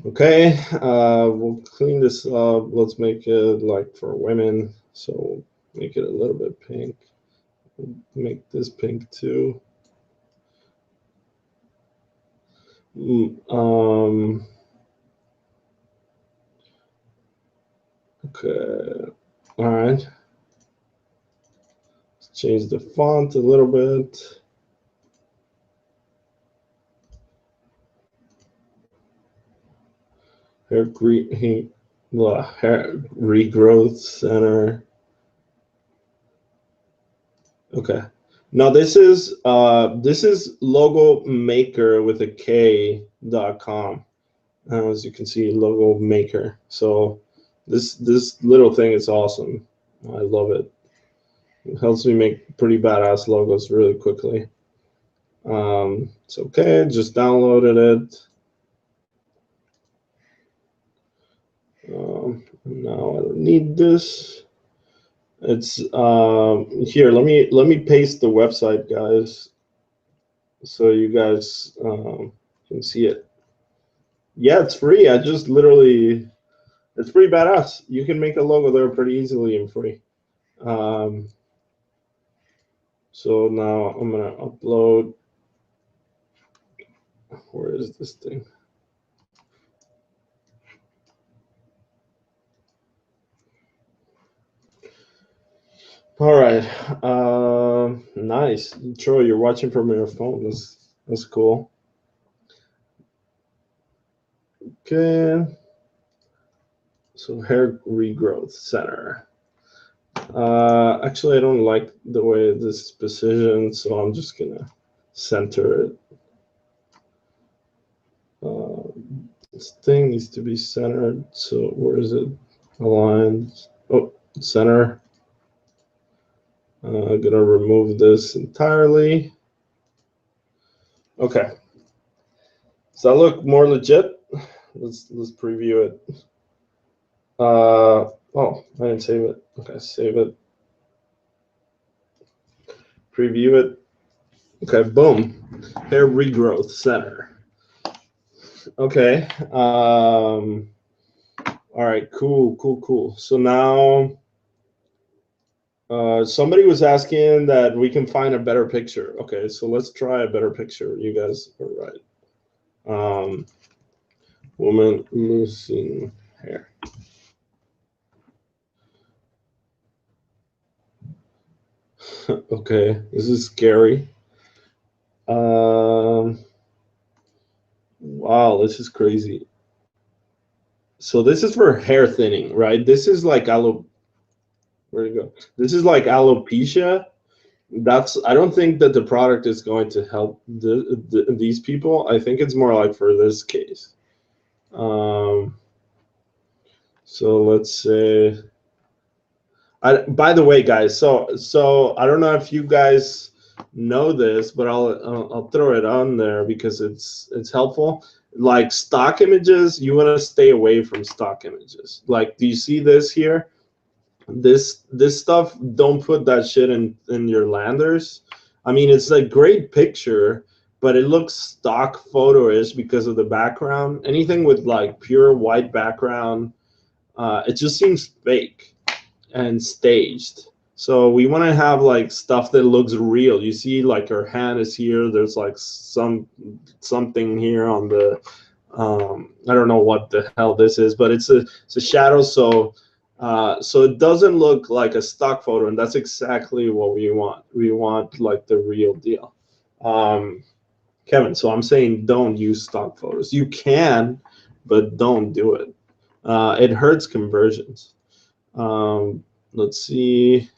Speaker 1: Okay, we'll clean this up. Let's make it like for women. So make it a little bit pink. Make this pink too. Okay, all right. Let's change the font a little bit. Hair Regrowth Center. Okay. Now this is logo maker with a K.com. As you can see, logo maker. So this little thing is awesome. I love it. It helps me make pretty badass logos really quickly. It's okay. Just downloaded it. Now I don't need this. It's here. Let me paste the website, guys, so you guys can see it. Yeah, it's free. I just literally, it's pretty badass. You can make a logo there pretty easily and free. So now I'm gonna upload. Where is this thing? All right. Nice. Troy, you're watching from your phone. That's cool. Okay. So Hair Regrowth Center. Actually, I don't like the way this is positioned, so I'm just gonna center it. This thing needs to be centered. So where is it? Aligned. Oh, center. I'm gonna remove this entirely. Okay. Does that look more legit? Let's preview it. Oh, I didn't save it. Okay, save it. Preview it. Okay, boom. Hair Regrowth Center. Okay. All right, cool. So now somebody was asking that we can find a better picture. Okay, so let's try a better picture. You guys are right. Woman losing hair. Okay, this is scary. Wow, this is crazy. So this is for hair thinning, right? This is like where'd it go? This is like alopecia. I don't think that the product is going to help these people. I think it's more like for this case. So let's say, by the way, guys, so I don't know if you guys know this, but I'll throw it on there because it's helpful. Like stock images, you want to stay away from stock images. Like, do you see this here? This stuff, don't put that shit in your landers. I mean, it's a great picture, but it looks stock photo-ish because of the background. Anything with like pure white background, it just seems fake and staged. So we want to have like stuff that looks real. You see, like her hand is here. There's like something here on the I don't know what the hell this is, but it's a shadow. So it doesn't look like a stock photo, and that's exactly what we want. We want like the real deal. Kevin, so I'm saying don't use stock photos. You can, but don't do it. It hurts conversions. Let's see.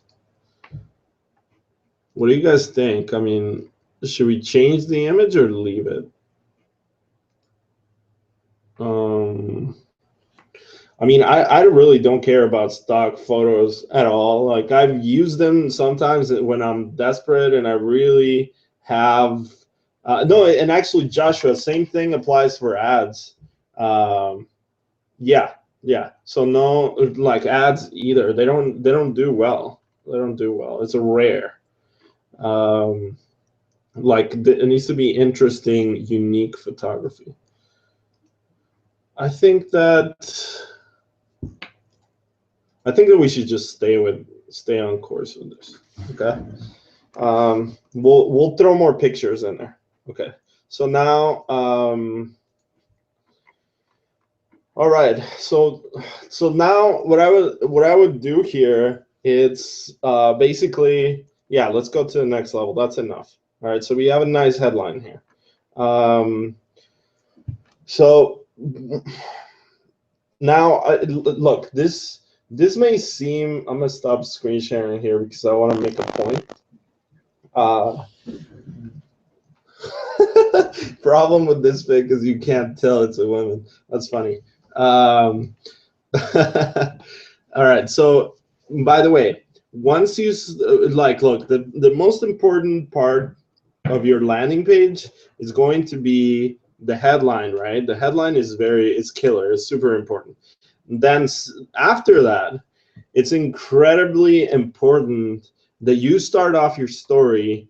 Speaker 1: What do you guys think? I mean, should we change the image or leave it? I mean, I really don't care about stock photos at all. Like, I've used them sometimes when I'm desperate and I really have no, and actually, Joshua, same thing applies for ads. Yeah. So no, like ads either. They don't do well. They don't do well. It's a rare. Like it needs to be interesting, unique photography. I think that we should just stay on course with this. Okay. We'll throw more pictures in there. Okay. So now, all right. So now what I would do here, it's basically, yeah, let's go to the next level. That's enough. All right. So we have a nice headline here. So Now, look, this may seem. I'm gonna stop screen sharing here because I want to make a point. Problem with this pic is you can't tell it's a woman. That's funny. Um, all right. So, by the way, once you like, look, the most important part of your landing page is going to be the headline, right? The headline is it's killer. It's super important. Then after that, it's incredibly important that you start off your story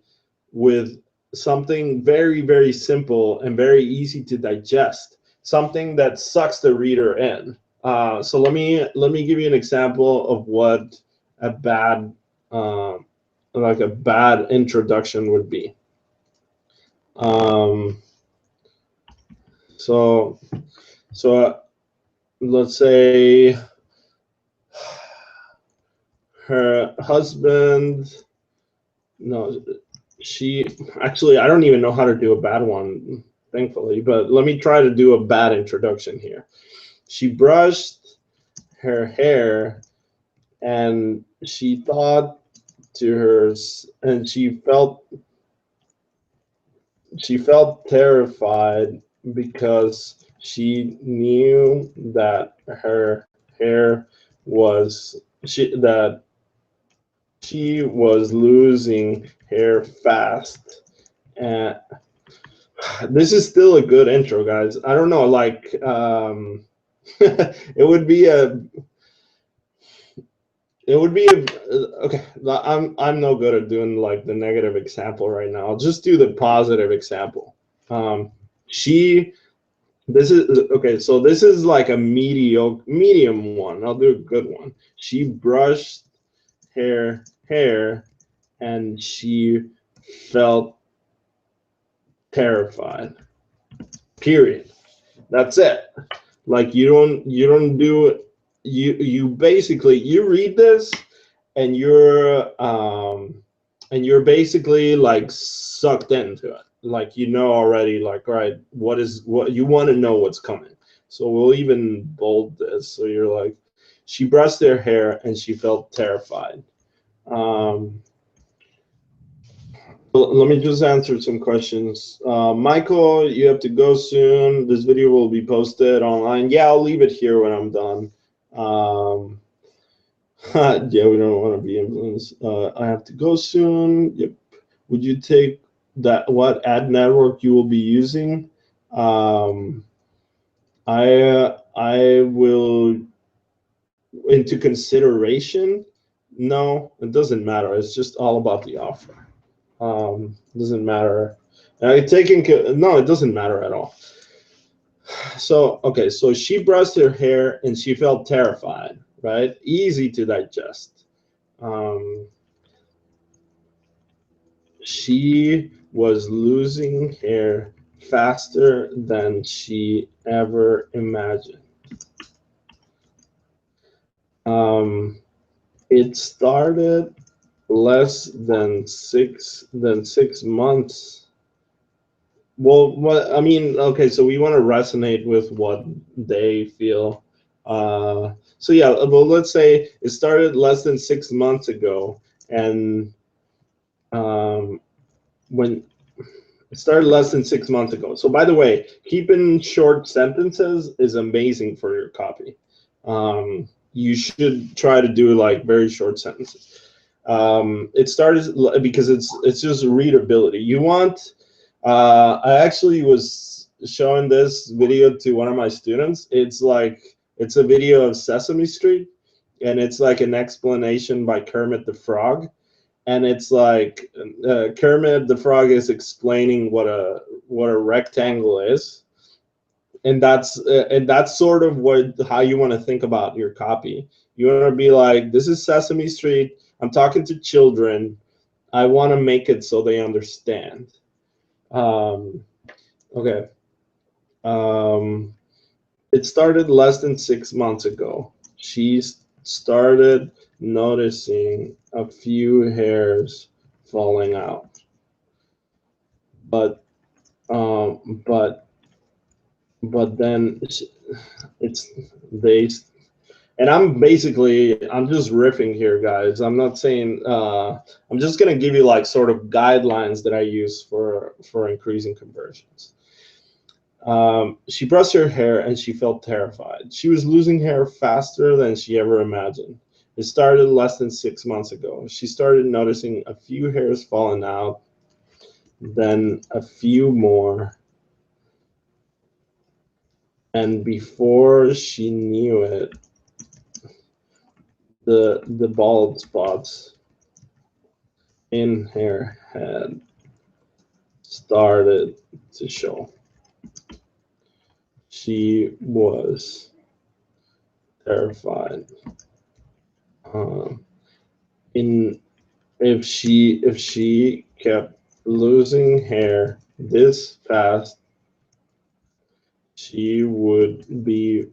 Speaker 1: with something very, very simple and very easy to digest, something that sucks the reader in. So let me give you an example of what a bad like a bad introduction would be. Um, so let's say her husband. No, she actually, I don't even know how to do a bad one, thankfully, but let me try to do a bad introduction here. She brushed her hair and she thought to hers, and she felt terrified because she knew that her hair was that she was losing hair fast. And this is still a good intro, guys. I don't know, like it would be a okay. I'm no good at doing like the negative example right now. I'll just do the positive example. She This is okay. So this is like a medium one. I'll do a good one. She brushed her hair and she felt terrified. Period. That's it. Like you don't do you basically you read this and you're basically like sucked into it. Like you know already, like, right, what you want to know what's coming. So we'll even bold this. So you're like, she brushed her hair and she felt terrified. Um, Let me just answer some questions. Michael, you have to go soon. This video will be posted online. Yeah, I'll leave it here when I'm done. Um, yeah, we don't want to be influenced. I have to go soon. Yep. Would you take what ad network you will be using? Um, I will into consideration. No, it doesn't matter. It's just all about the offer. Doesn't matter. No, it doesn't matter at all. So okay, so she brushed her hair and she felt terrified, right? Easy to digest. Um, she was losing hair faster than she ever imagined. Um, it started less than 6 months. Well, what I mean, okay, so we want to resonate with what they feel. So yeah, well, let's say it started less than 6 months ago, and when it started less than 6 months ago. So by the way, keeping short sentences is amazing for your copy. You should try to do like very short sentences. It started because it's just readability. You want. I actually was showing this video to one of my students. It's a video of Sesame Street, and it's like an explanation by Kermit the Frog, and it's like Kermit the Frog is explaining what a rectangle is, and that's sort of how you want to think about your copy. You want to be like, this is Sesame Street. I'm talking to children. I want to make it so they understand. Um, okay. It started less than 6 months ago. She started noticing a few hairs falling out, but um, but but then it's based, and I'm just riffing here, guys. I'm not saying, I'm just gonna give you like sort of guidelines that I use for increasing conversions. She brushed her hair and she felt terrified. She was losing hair faster than she ever imagined. It started less than 6 months ago. She started noticing a few hairs falling out, then a few more. And before she knew it, the bald spots in her head started to show. She was terrified. If she kept losing hair this fast, she would be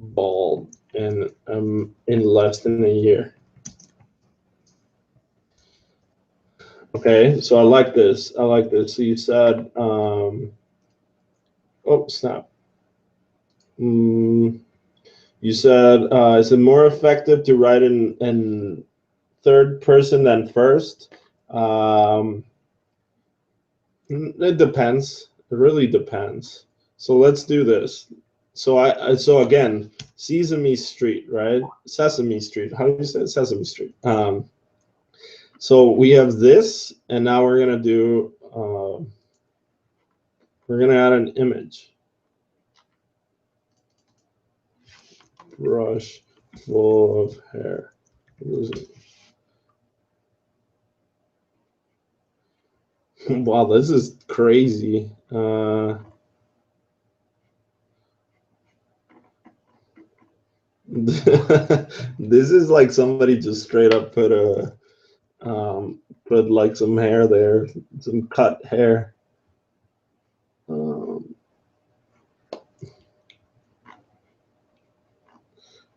Speaker 1: bald in less than a year. Okay, so I like this. So you said, oh snap. You said, is it more effective to write in third person than first? It depends. It really depends. So let's do this. So so again, Sesame Street, right? Sesame Street. How do you say it? Sesame Street? So we have this, and now we're gonna do. We're gonna add an image. Brush full of hair. Wow, this is crazy. This is like somebody just straight up put like some hair there, some cut hair.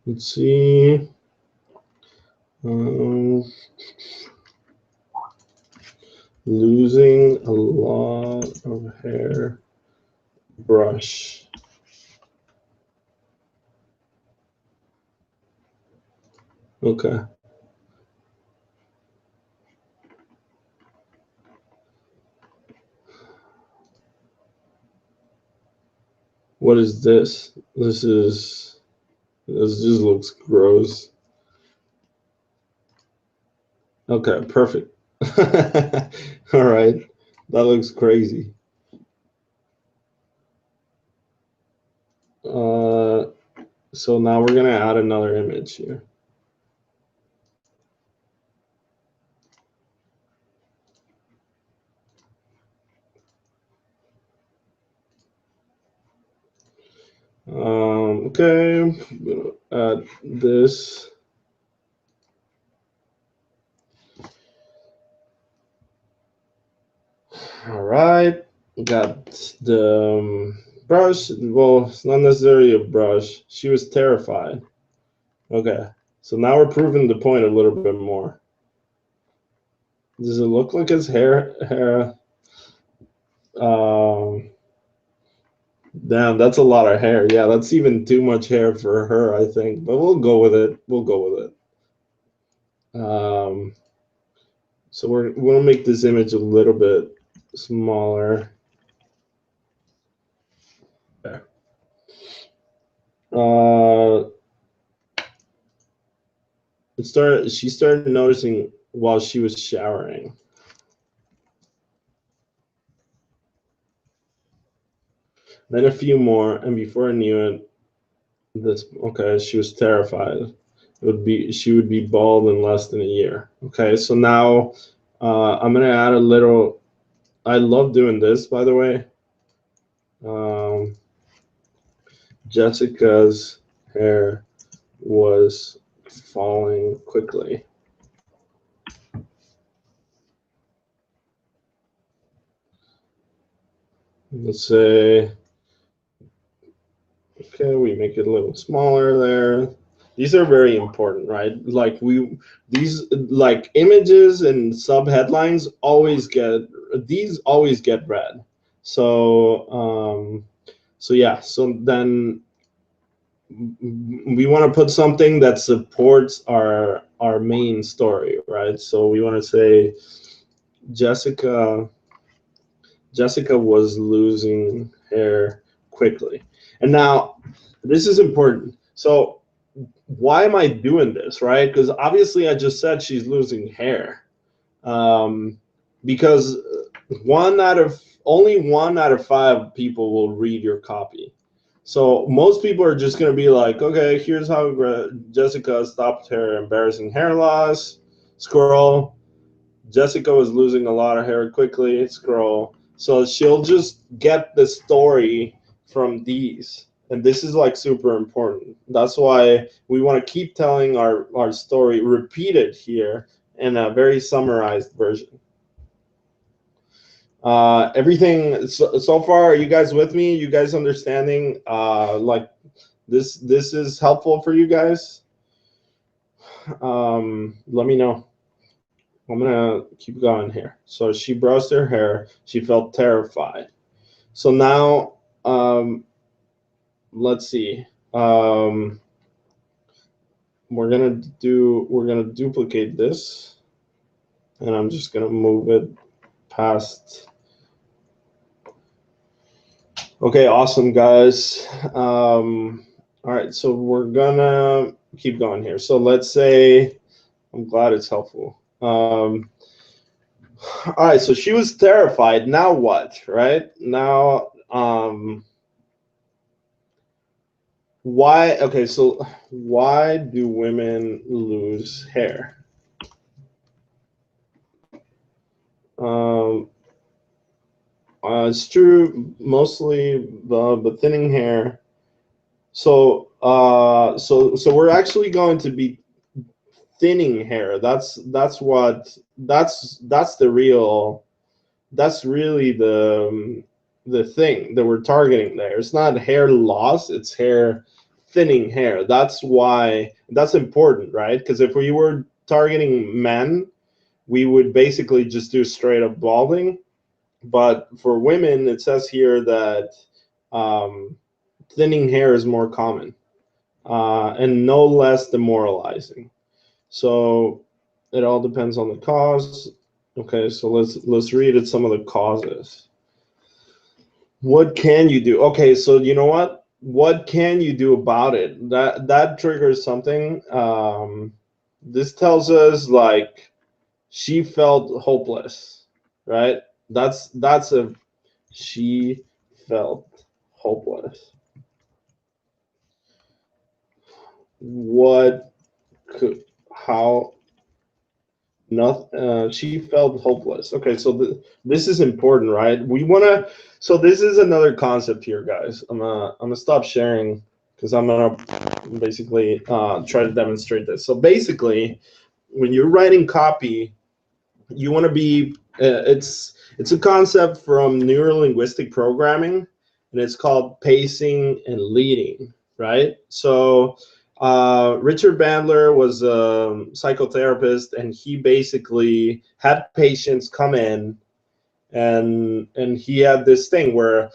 Speaker 1: Let's see. Losing a lot of hair, brush. Okay. What is this? This just looks gross. Okay, perfect. All right, that looks crazy. So now we're gonna add another image here. Okay, I'm gonna add this. All right, got the brush. Well, it's not necessarily a brush. She was terrified. Okay, so now we're proving the point a little bit more. Does it look like his hair? Damn, that's a lot of hair. Yeah, that's even too much hair for her, I think. But we'll go with it. So we'll make this image a little bit smaller. There. She started noticing while she was showering. Then a few more, and before I knew it, she was terrified. She would be bald in less than a year. Okay, so now I'm gonna add a little. I love doing this, by the way. Jessica's hair was falling quickly. Let's say, okay, we make it a little smaller there. These are very important, right? Like these like images and sub headlines always get read. So so yeah, so then we want to put something that supports our main story, right? So we want to say Jessica was losing hair quickly. And now this is important. So why am I doing this, right? Because obviously I just said she's losing hair. Because only 1 out of 5 people will read your copy. So most people are just going to be like, okay, here's how Jessica stopped her embarrassing hair loss. Scroll. Jessica was losing a lot of hair quickly. Scroll. So she'll just get the story from these. And this is like super important. That's why we want to keep telling our story, repeated here in a very summarized version. Everything so far, are you guys with me? You guys understanding? Like this is helpful for you guys? Let me know. I'm gonna keep going here. So she brushed her hair. She felt terrified. So now, let's see. We're gonna duplicate this, and I'm just gonna move it past. Okay, awesome, guys. All right, so we're gonna keep going here. So let's say, I'm glad it's helpful. All right, so she was terrified. Now what, right? Now, why? Okay, so why do women lose hair? It's true, mostly the thinning hair. So, so we're actually going to be thinning hair. That's the real. That's really the thing that we're targeting there. It's not hair loss. It's hair thinning hair. That's why that's important, right? Because if we were targeting men, we would basically just do straight up balding. But for women, it says here that thinning hair is more common and no less demoralizing. So it all depends on the cause. Okay, so let's read at some of the causes. What can you do? Okay, so you know what? What can you do about it? That triggers something. This tells us like she felt hopeless, right? That's a she felt hopeless. What could how not she felt hopeless. Okay, so this is important, right? We want to so this is another concept here, guys. I'm gonna stop sharing because I'm gonna basically try to demonstrate this. So basically when you're writing copy, you want to be it's a concept from neurolinguistic programming, and it's called pacing and leading, right? So Richard Bandler was a psychotherapist, and he basically had patients come in, and he had this thing where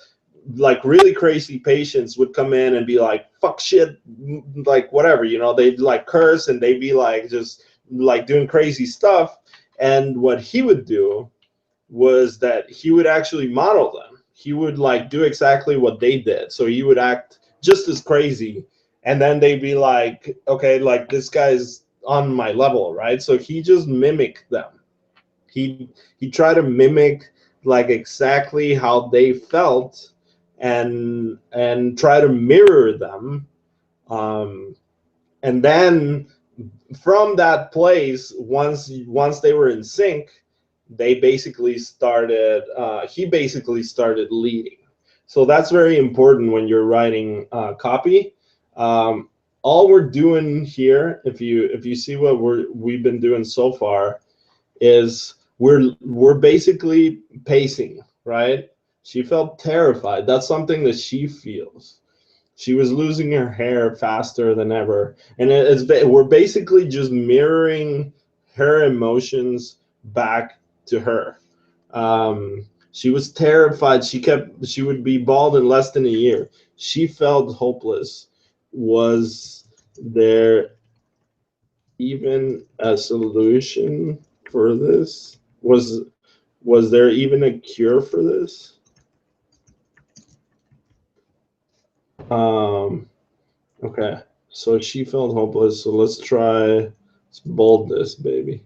Speaker 1: like really crazy patients would come in and be like fuck shit, like whatever, they'd like curse, and they'd be like just like doing crazy stuff. And what he would do was that he would actually model them. He would like do exactly what they did. So he would act just as crazy, and then they'd be like, okay, like this guy's on my level, right? So he just mimicked them. He tried to mimic like exactly how they felt, and try to mirror them. And then from that place, once they were in sync, they basically started he basically started leading. So that's very important when you're writing copy. All we're doing here, if you see what we've been doing so far, is we're basically pacing, right? She felt terrified. That's something that she feels. She was losing her hair faster than ever, and we're basically just mirroring her emotions back to her. She was terrified. She would be bald in less than a year. She felt hopeless. was there even a solution for this? Was there even a cure for this? Okay, so she felt hopeless. So let's bold this baby.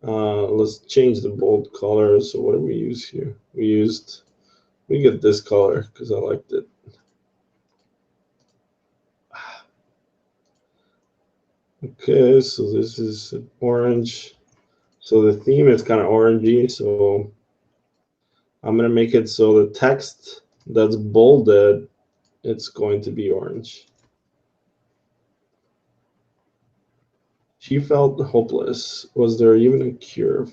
Speaker 1: Let's change the bold color. So what do we use here? We get this color because I liked it. Okay, so this is orange. So the theme is kind of orangey. So I'm gonna make it so the text that's bolded, it's going to be orange. She felt hopeless. Was there even a cure?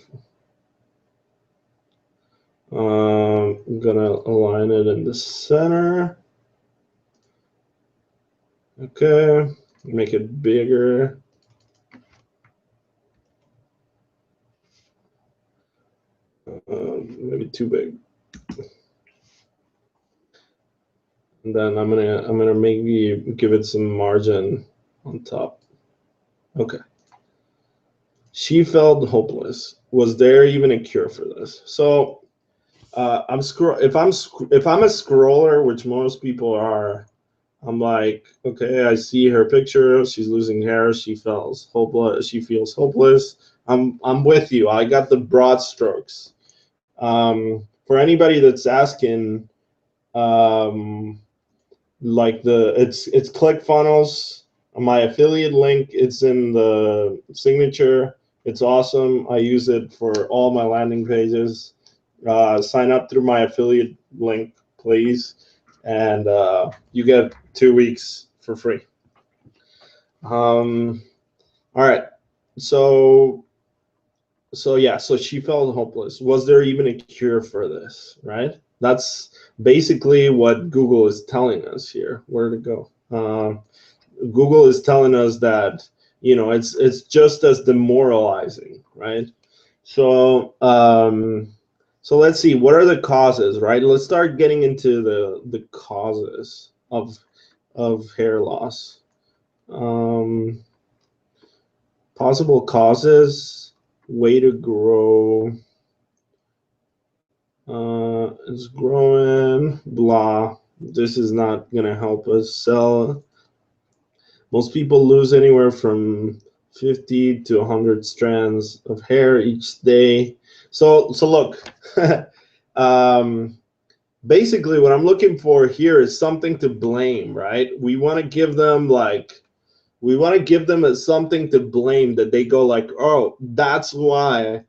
Speaker 1: I'm gonna align it in the center. Okay, make it bigger. Maybe too big. And then I'm gonna maybe give it some margin on top. Okay. She felt hopeless. Was there even a cure for this? So if I'm a scroller, which most people are, I'm like, okay, I see her picture. She's losing hair. She feels hopeless. She feels hopeless. I'm with you. I got the broad strokes. For anybody that's asking, like it's ClickFunnels. My affiliate link, it's in the signature. It's awesome. I use it for all my landing pages. Sign up through my affiliate link, please, and you get 2 weeks for free. All right. So yeah, so she felt hopeless. Was there even a cure for this, right? That's basically what Google is telling us here. Where to go? Google is telling us that, you know, it's just as demoralizing, right? So so let's see, what are the causes, right? Let's start getting into the causes of hair loss. Possible causes, way to grow, is growing, blah. This is not gonna help us sell. Most people lose anywhere from 50 to 100 strands of hair each day. So look, basically what I'm looking for here is something to blame, right? We want to give them something to blame, that they go like, oh, that's why.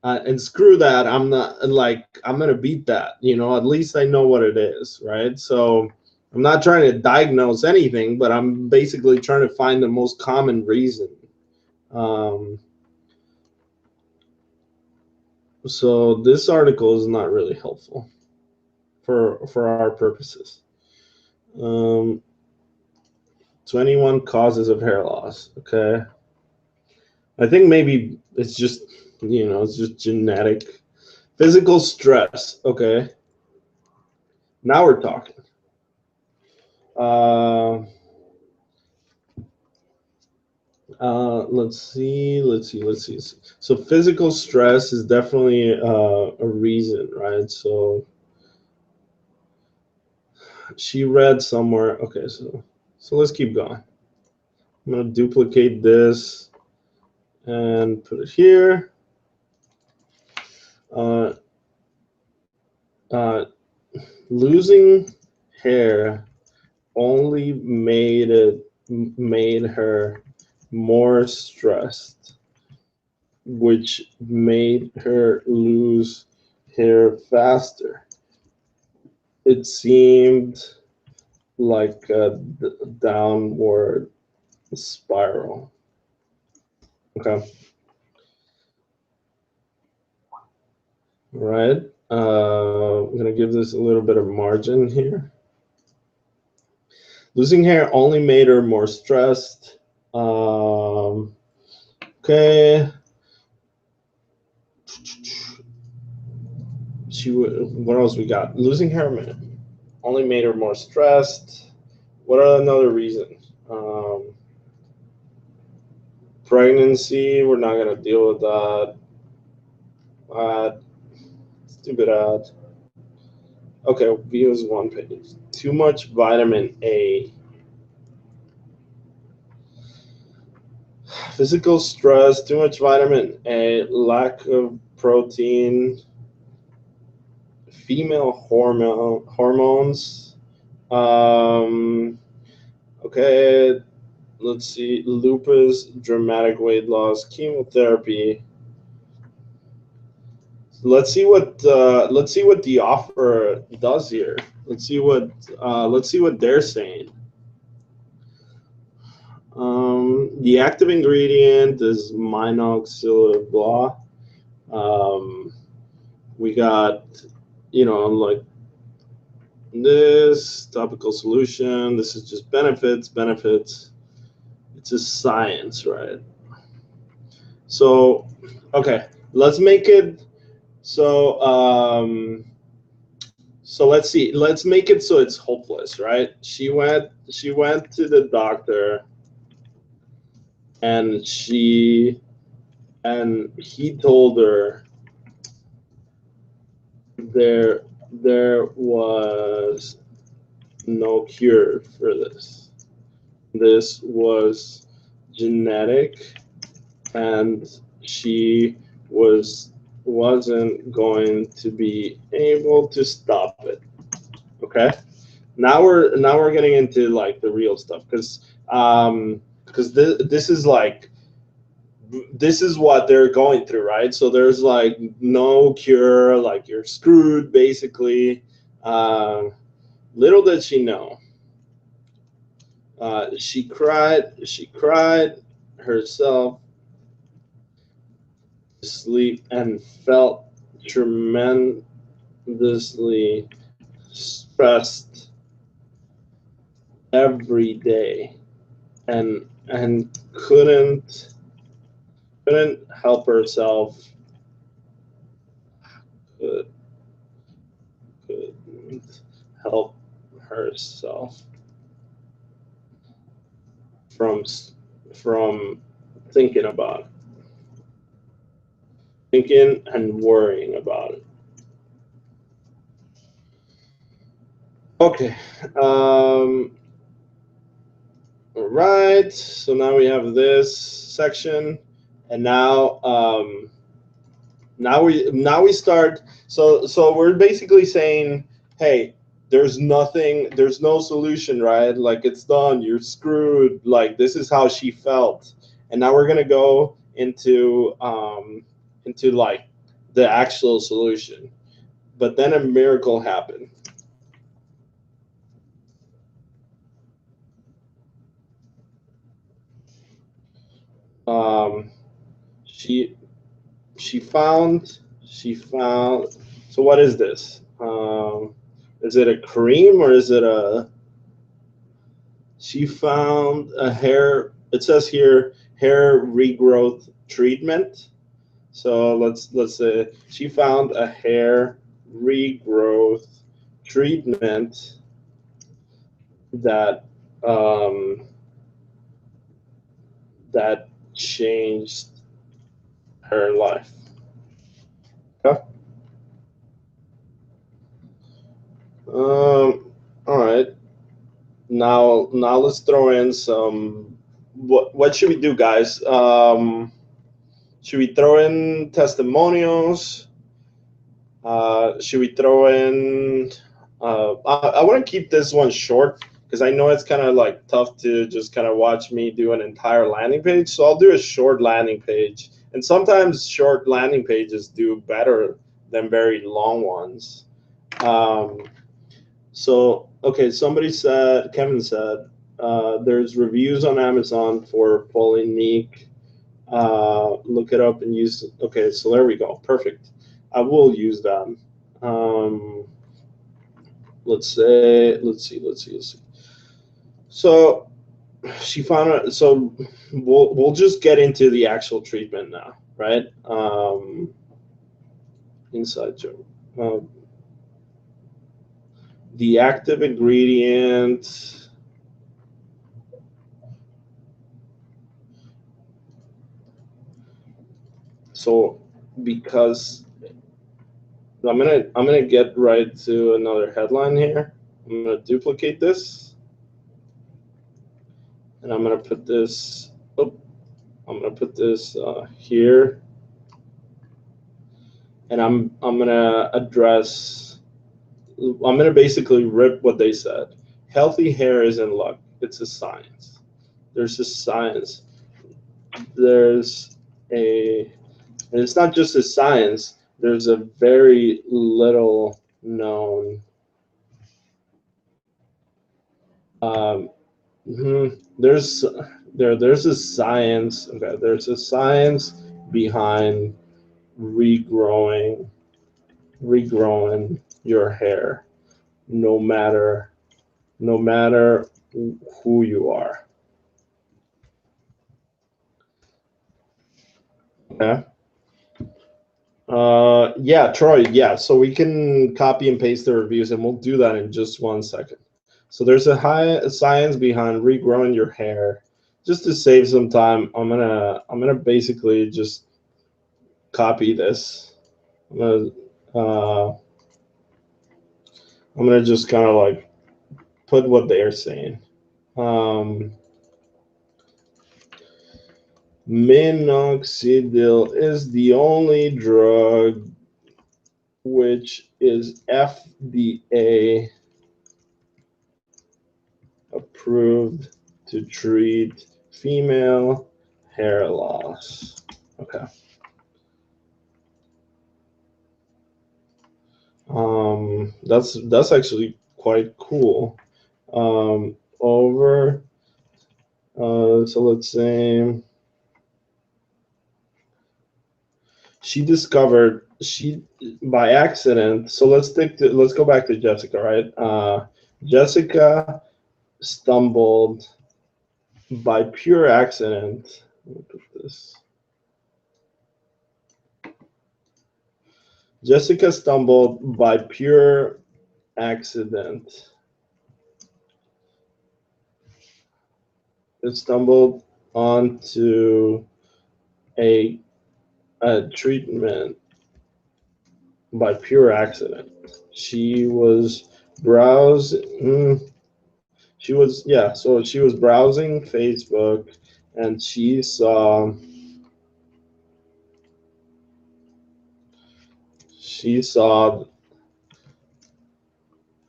Speaker 1: And screw that, I'm gonna beat that, you know, at least I know what it is, right? So I'm not trying to diagnose anything, but I'm basically trying to find the most common reason. So this article is not really helpful for our purposes. 21 causes of hair loss. Okay, I think maybe it's just, you know, it's just genetic. Physical stress. Okay, now we're talking. Let's see. So physical stress is definitely a reason, right? So she read somewhere. Okay, so let's keep going. I'm gonna duplicate this and put it here. Losing hair only made her more stressed, which made her lose hair faster. It seemed like a downward spiral. Okay. All right. I'm going to give this a little bit of margin here. Losing hair only made her more stressed. Okay. What else we got? Losing hair only made her more stressed, What are another reason? Pregnancy, we're not going to deal with that. Stupid ad. Okay, views one page. Too much vitamin A. Physical stress, too much vitamin A, lack of protein, female hormones. Okay, let's see. Lupus, dramatic weight loss, chemotherapy. Let's see what the offer does here. Let's see what they're saying. The active ingredient is minoxidil blah. We got, like this topical solution. This is just benefits. It's just science, right? So, okay, let's make it. So let's see. Let's make it so it's hopeless, right? She went to the doctor, and he told her there was no cure for this. This was genetic, and she wasn't going to be able to stop it. Okay, now we're getting into like the real stuff, because this is like, this is what they're going through, right? So there's like no cure, like you're screwed basically. Little did she know. She cried herself to sleep and felt tremendously stressed every day, and couldn't help herself. Couldn't help herself from thinking about it, thinking and worrying about it. Okay. All right. So now we have this section, and now we start. So we're basically saying, hey, there's no solution, right? Like, it's done. You're screwed. Like, this is how she felt, and now we're gonna go into like the actual solution. But then a miracle happened. She found. So what is this? Is it a cream, or is it a? She found a hair. It says here hair regrowth treatment. So let's say she found a hair regrowth treatment that that changed her life. Okay. All right. Now let's throw in some. What should we do, guys? Should we throw in testimonials? Should we throw in? I want to keep this one short, because I know it's kind of like tough to just kind of watch me do an entire landing page. So I'll do a short landing page, and sometimes short landing pages do better than very long ones. So okay, Kevin said, there's reviews on Amazon for Polynique. Look it up and use it. Okay, so there we go. Perfect. I will use them. Let's see. So she found out. So we'll just get into the actual treatment now, right? Inside joke. The active ingredient. So because I'm gonna get right to another headline here. I'm gonna duplicate this, and I'm gonna put this. Oh, I'm gonna put this here, and I'm gonna address. I'm gonna basically rip what they said. Healthy hair isn't luck; it's a science. There's a science. There's a, and it's not just a science. There's a very little known. There's there's a science. Okay, there's a science behind regrowing your hair, no matter who you are. Okay. Yeah, Troy. Yeah, so we can copy and paste the reviews, and we'll do that in just 1 second. So there's a high science behind regrowing your hair. Just to save some time, I'm gonna basically just copy this. I'm gonna just kind of like put what they're saying. Minoxidil is the only drug which is FDA approved to treat female hair loss. Okay. That's actually quite cool. So let's say she discovered by accident. So let's go back to Jessica, right? Jessica stumbled by pure accident. Let me put this. Jessica stumbled by pure accident. It stumbled onto a treatment by pure accident. She was browsing. So she was browsing Facebook, and she saw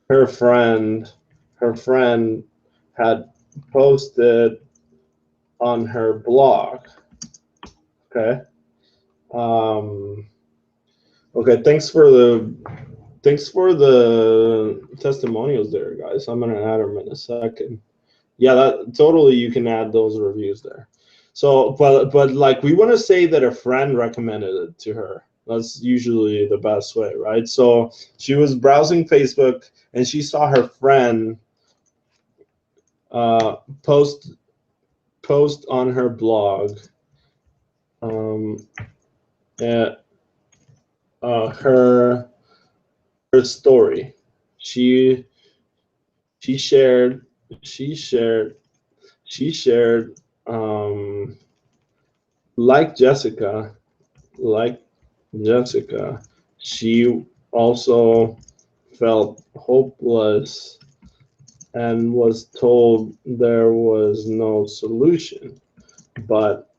Speaker 1: her friend had posted on her blog. Okay. Okay. Thanks for the testimonials there, guys. I'm gonna add them in a second. Yeah, that totally, you can add those reviews there. So, but like, we want to say that a friend recommended it to her. That's usually the best way, right? So she was browsing Facebook, and she saw her friend post on her blog her story. She shared like Jessica, she also felt hopeless and was told there was no solution, but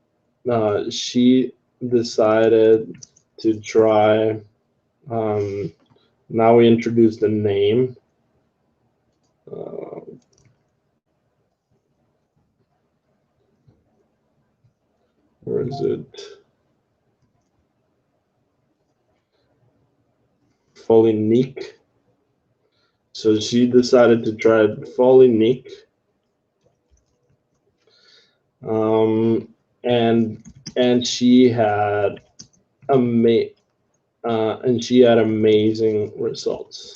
Speaker 1: she decided to try. Now we introduce the name. Where is it? Folinique. So she decided to try Folinique. And she had amazing results.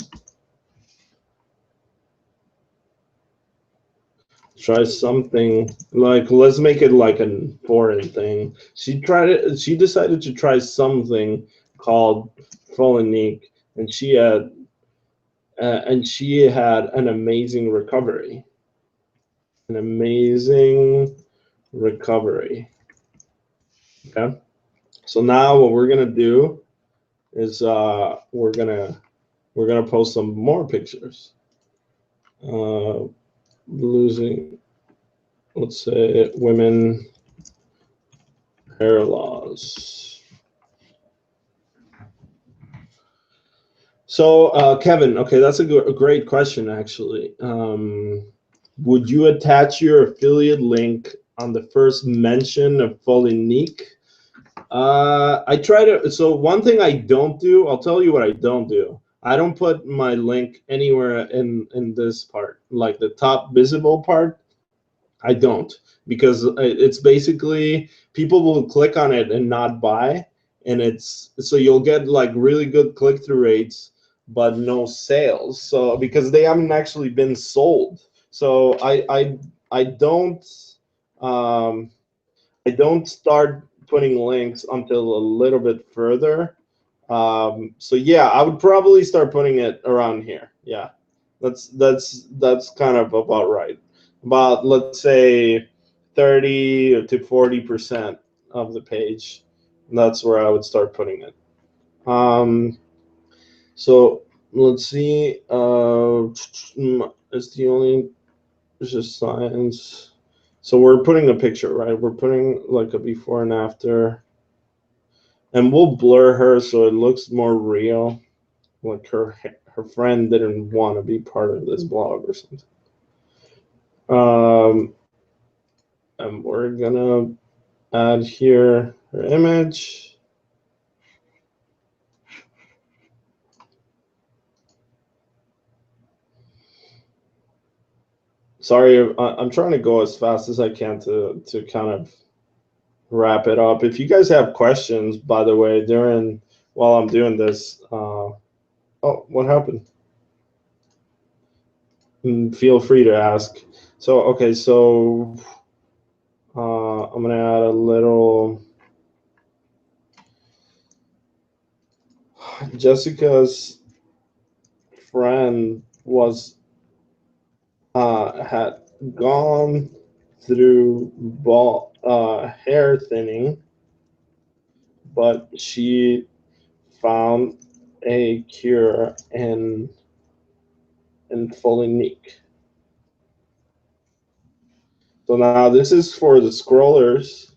Speaker 1: Try something like, let's make it like a foreign thing. She decided to try something called Folinique, and she had an amazing recovery. Okay. So now what we're gonna do is we're gonna post some more pictures. Losing, let's say, women hair loss. So Kevin, okay, that's a great question actually. Would you attach your affiliate link on the first mention of Folinique? I try to. So one thing I don't do, I'll tell you what I don't do. I don't put my link anywhere in this part, like the top visible part. I don't, because it's basically people will click on it and not buy, and it's so you'll get like really good click-through rates, but no sales. So because they haven't actually been sold. So I don't um, I don't start putting links until a little bit further. So yeah, I would probably start putting it around here. Yeah, that's kind of about right. About, let's say, 30 to 40% of the page. That's where I would start putting it. So let's see. It's the only. It's just science. So we're putting a picture, right? We're putting like a before and after. And we'll blur her so it looks more real. Like her friend didn't want to be part of this blog or something. And we're gonna add here her image. Sorry, I'm trying to go as fast as I can to kind of wrap it up. If you guys have questions, by the way, while I'm doing this, oh, what happened? Feel free to ask. So okay, so I'm gonna add a little. Jessica's friend had gone through hair thinning, but she found a cure in Folinique. So now this is for the scrollers.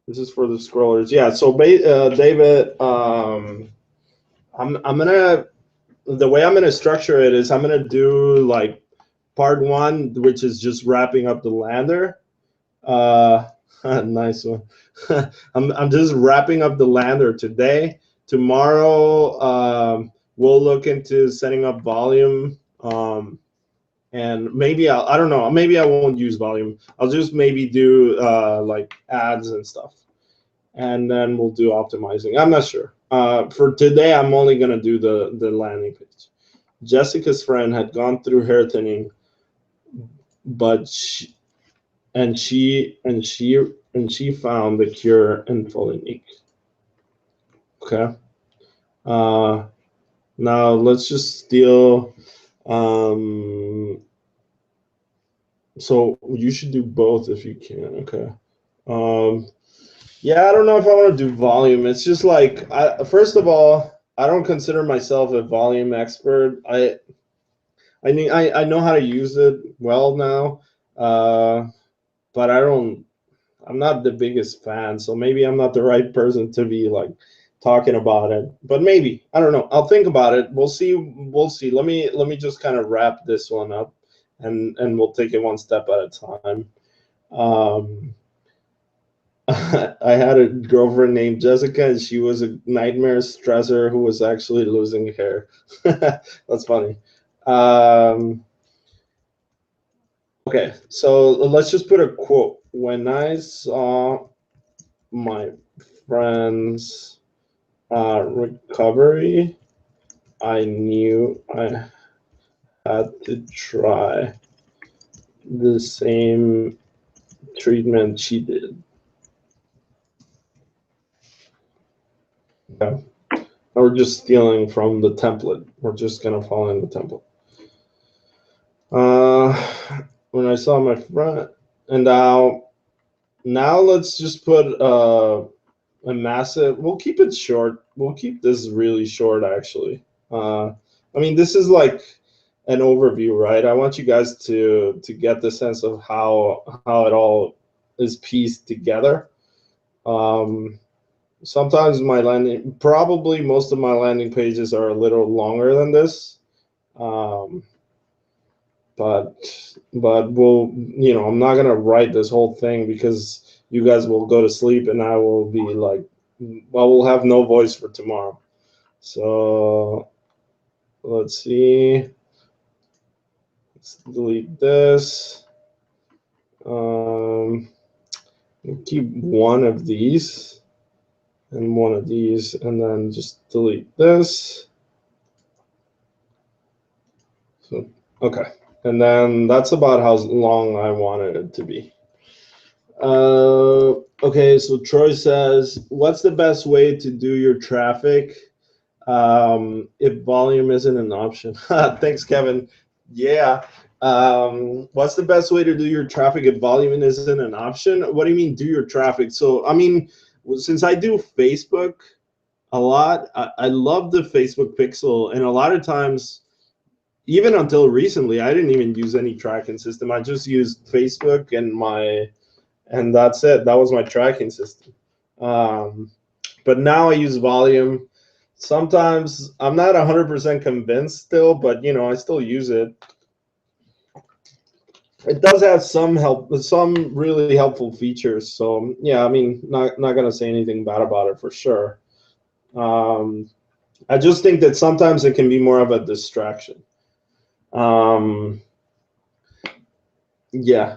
Speaker 1: This is for the scrollers. Yeah. So David, I'm gonna, the way I'm gonna structure it is I'm gonna do like part one, which is just wrapping up the lander. Nice one. I'm just wrapping up the lander today. Tomorrow, we'll look into setting up volume. And maybe I don't know. Maybe I won't use volume. I'll just maybe do like ads and stuff, and then we'll do optimizing. I'm not sure. For today, I'm only gonna do the landing page. Jessica's friend had gone through hair thinning, but she found the cure in Folinique. Okay. Now let's just steal. So you should do both if you can. Okay. Yeah, I don't know if I want to do volume. It's just like, first of all, I don't consider myself a volume expert. I know how to use it well now, but I'm not the biggest fan, so maybe I'm not the right person to be like talking about it. But maybe, I don't know. I'll think about it. We'll see. Let me just kind of wrap this one up, and we'll take it one step at a time. I had a girlfriend named Jessica, and she was a nightmare stressor who was actually losing hair. That's funny. Okay, so let's just put a quote. When I saw my friend's recovery, I knew I had to try the same treatment she did. Okay. We're just stealing from the template. We're just gonna follow in the template. When I saw my friend, and now Now let's just put a massive. We'll keep it short. We'll keep this really short, actually. I mean, this is like an overview, right? I want you guys to get the sense of how it all is pieced together. Um, Sometimes probably most of my landing pages are a little longer than this. Um, but I'm not gonna write this whole thing because you guys will go to sleep and I will be like, well, we'll have no voice for tomorrow. So let's see. Let's delete this. We'll keep one of these and one of these, and then just delete this. So, okay. And then that's about how long I wanted it to be. Okay, so Troy says, what's the best way to do your traffic if volume isn't an option? Thanks, Kevin. Yeah. What's the best way to do your traffic if volume isn't an option? What do you mean do your traffic? So, I mean, since I do Facebook a lot, I love the Facebook pixel, and a lot of times, even until recently, I didn't even use any tracking system. I just used Facebook and that's it. That was my tracking system. But now I use volume. Sometimes I'm not 100% convinced still, but I still use it. It does have some really helpful features. So yeah, I mean, not gonna say anything bad about it for sure. I just think that sometimes it can be more of a distraction. Yeah,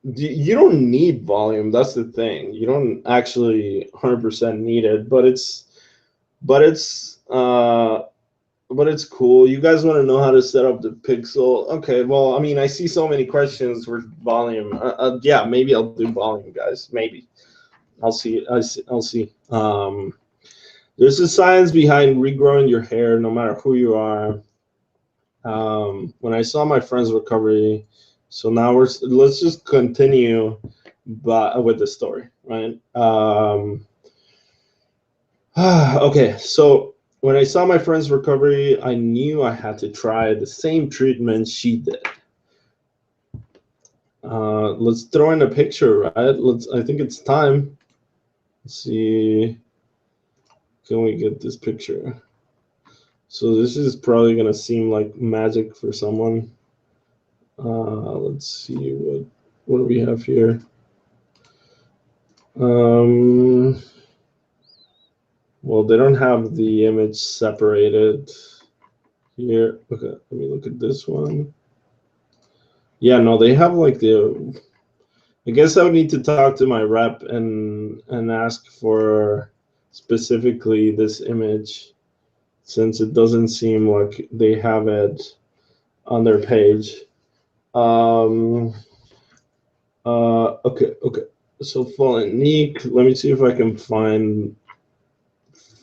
Speaker 1: you don't need volume. That's the thing. You don't actually 100% need it, but but it's uh, it's cool. You guys want to know how to set up the pixel? Okay, well, I mean, I see so many questions for volume. Yeah, maybe I'll do volume, guys. Maybe I'll see. I'll see. There's a science behind regrowing your hair, no matter who you are. When I saw my friend's recovery, so now let's just continue, but with the story, right? Okay, so when I saw my friend's recovery, I knew I had to try the same treatment she did. Let's throw in a picture, right? I think it's time. Let's see. Can we get this picture? So this is probably gonna seem like magic for someone. Let's see what do we have here. Well, they don't have the image separated here. Okay, let me look at this one. Yeah, no, they have like the. I guess I would need to talk to my rep and ask for specifically this image, since it doesn't seem like they have it on their page. Okay. So Fallen-Neek, let me see if I can find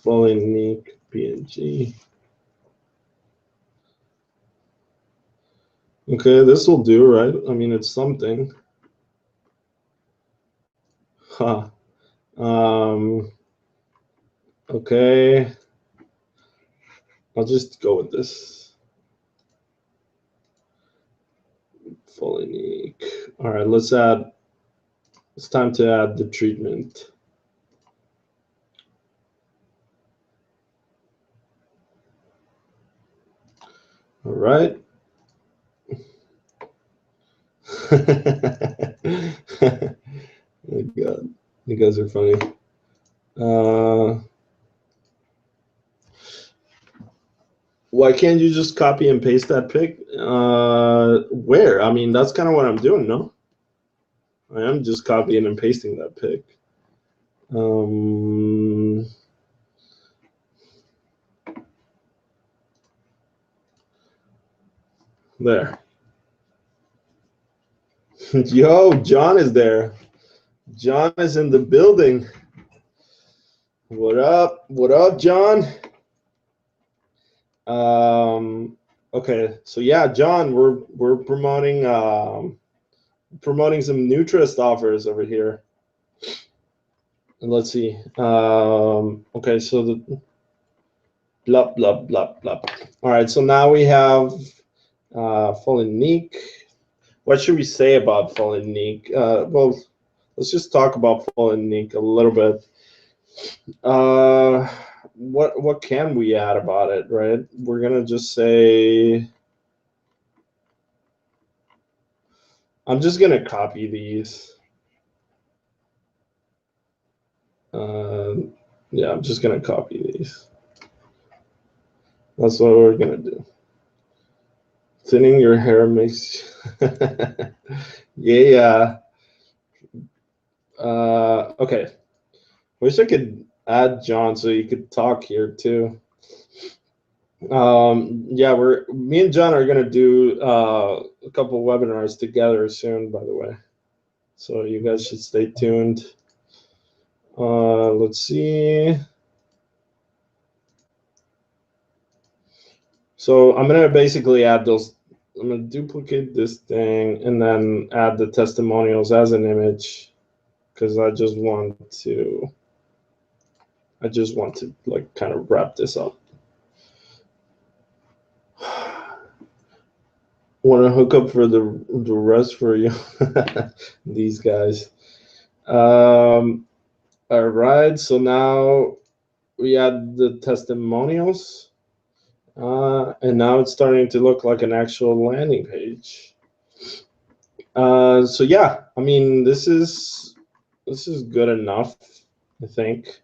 Speaker 1: Fallen-Neek PNG. Okay, this will do, right? I mean, it's something. Huh. Okay. I'll just go with this. Fallen-Neek. All right, let's add. It's time to add the treatment. All right. Oh God, you guys are funny. Why can't you just copy and paste that pic? Where? I mean, that's kind of what I'm doing, no? I am just copying and pasting that pic. There. Yo, John is there. John is in the building. What up? What up, John? Okay, so yeah, John, we're promoting some Nutrist offers over here. And let's see. Okay, so the blah blah blah blah. All right, so now we have Fallen Neek. What should we say about Fallen Neek? Well, let's just talk about Fallen Neek a little bit. What can we add about it, right? We're gonna just say, I'm just gonna copy these. Yeah, I'm just gonna copy these. That's what we're gonna do. Thinning your hair makes yeah. Okay. Wish I could add John so you could talk here too. Yeah, me and John are gonna do a couple webinars together soon, by the way. So you guys should stay tuned. Let's see. So I'm gonna basically add those. I'm gonna duplicate this thing and then add the testimonials as an image because I just want to like kind of wrap this up. Want to hook up for the rest for you, these guys. All right, so now we add the testimonials, and now it's starting to look like an actual landing page. So yeah, I mean, this is good enough, I think.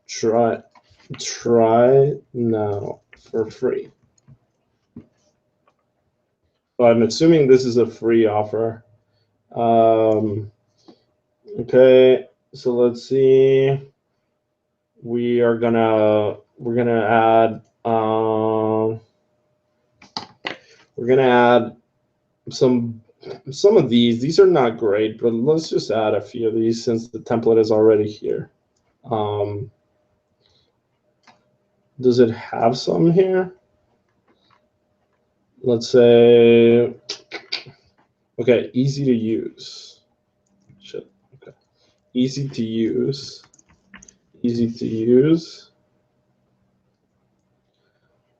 Speaker 1: Try now for free. So I'm assuming this is a free offer. Okay, so let's see. We're gonna add some of these. These are not great, but let's just add a few of these since the template is already here. Does it have some here? Let's say, okay, easy to use. Shit. Okay, easy to use. Easy to use.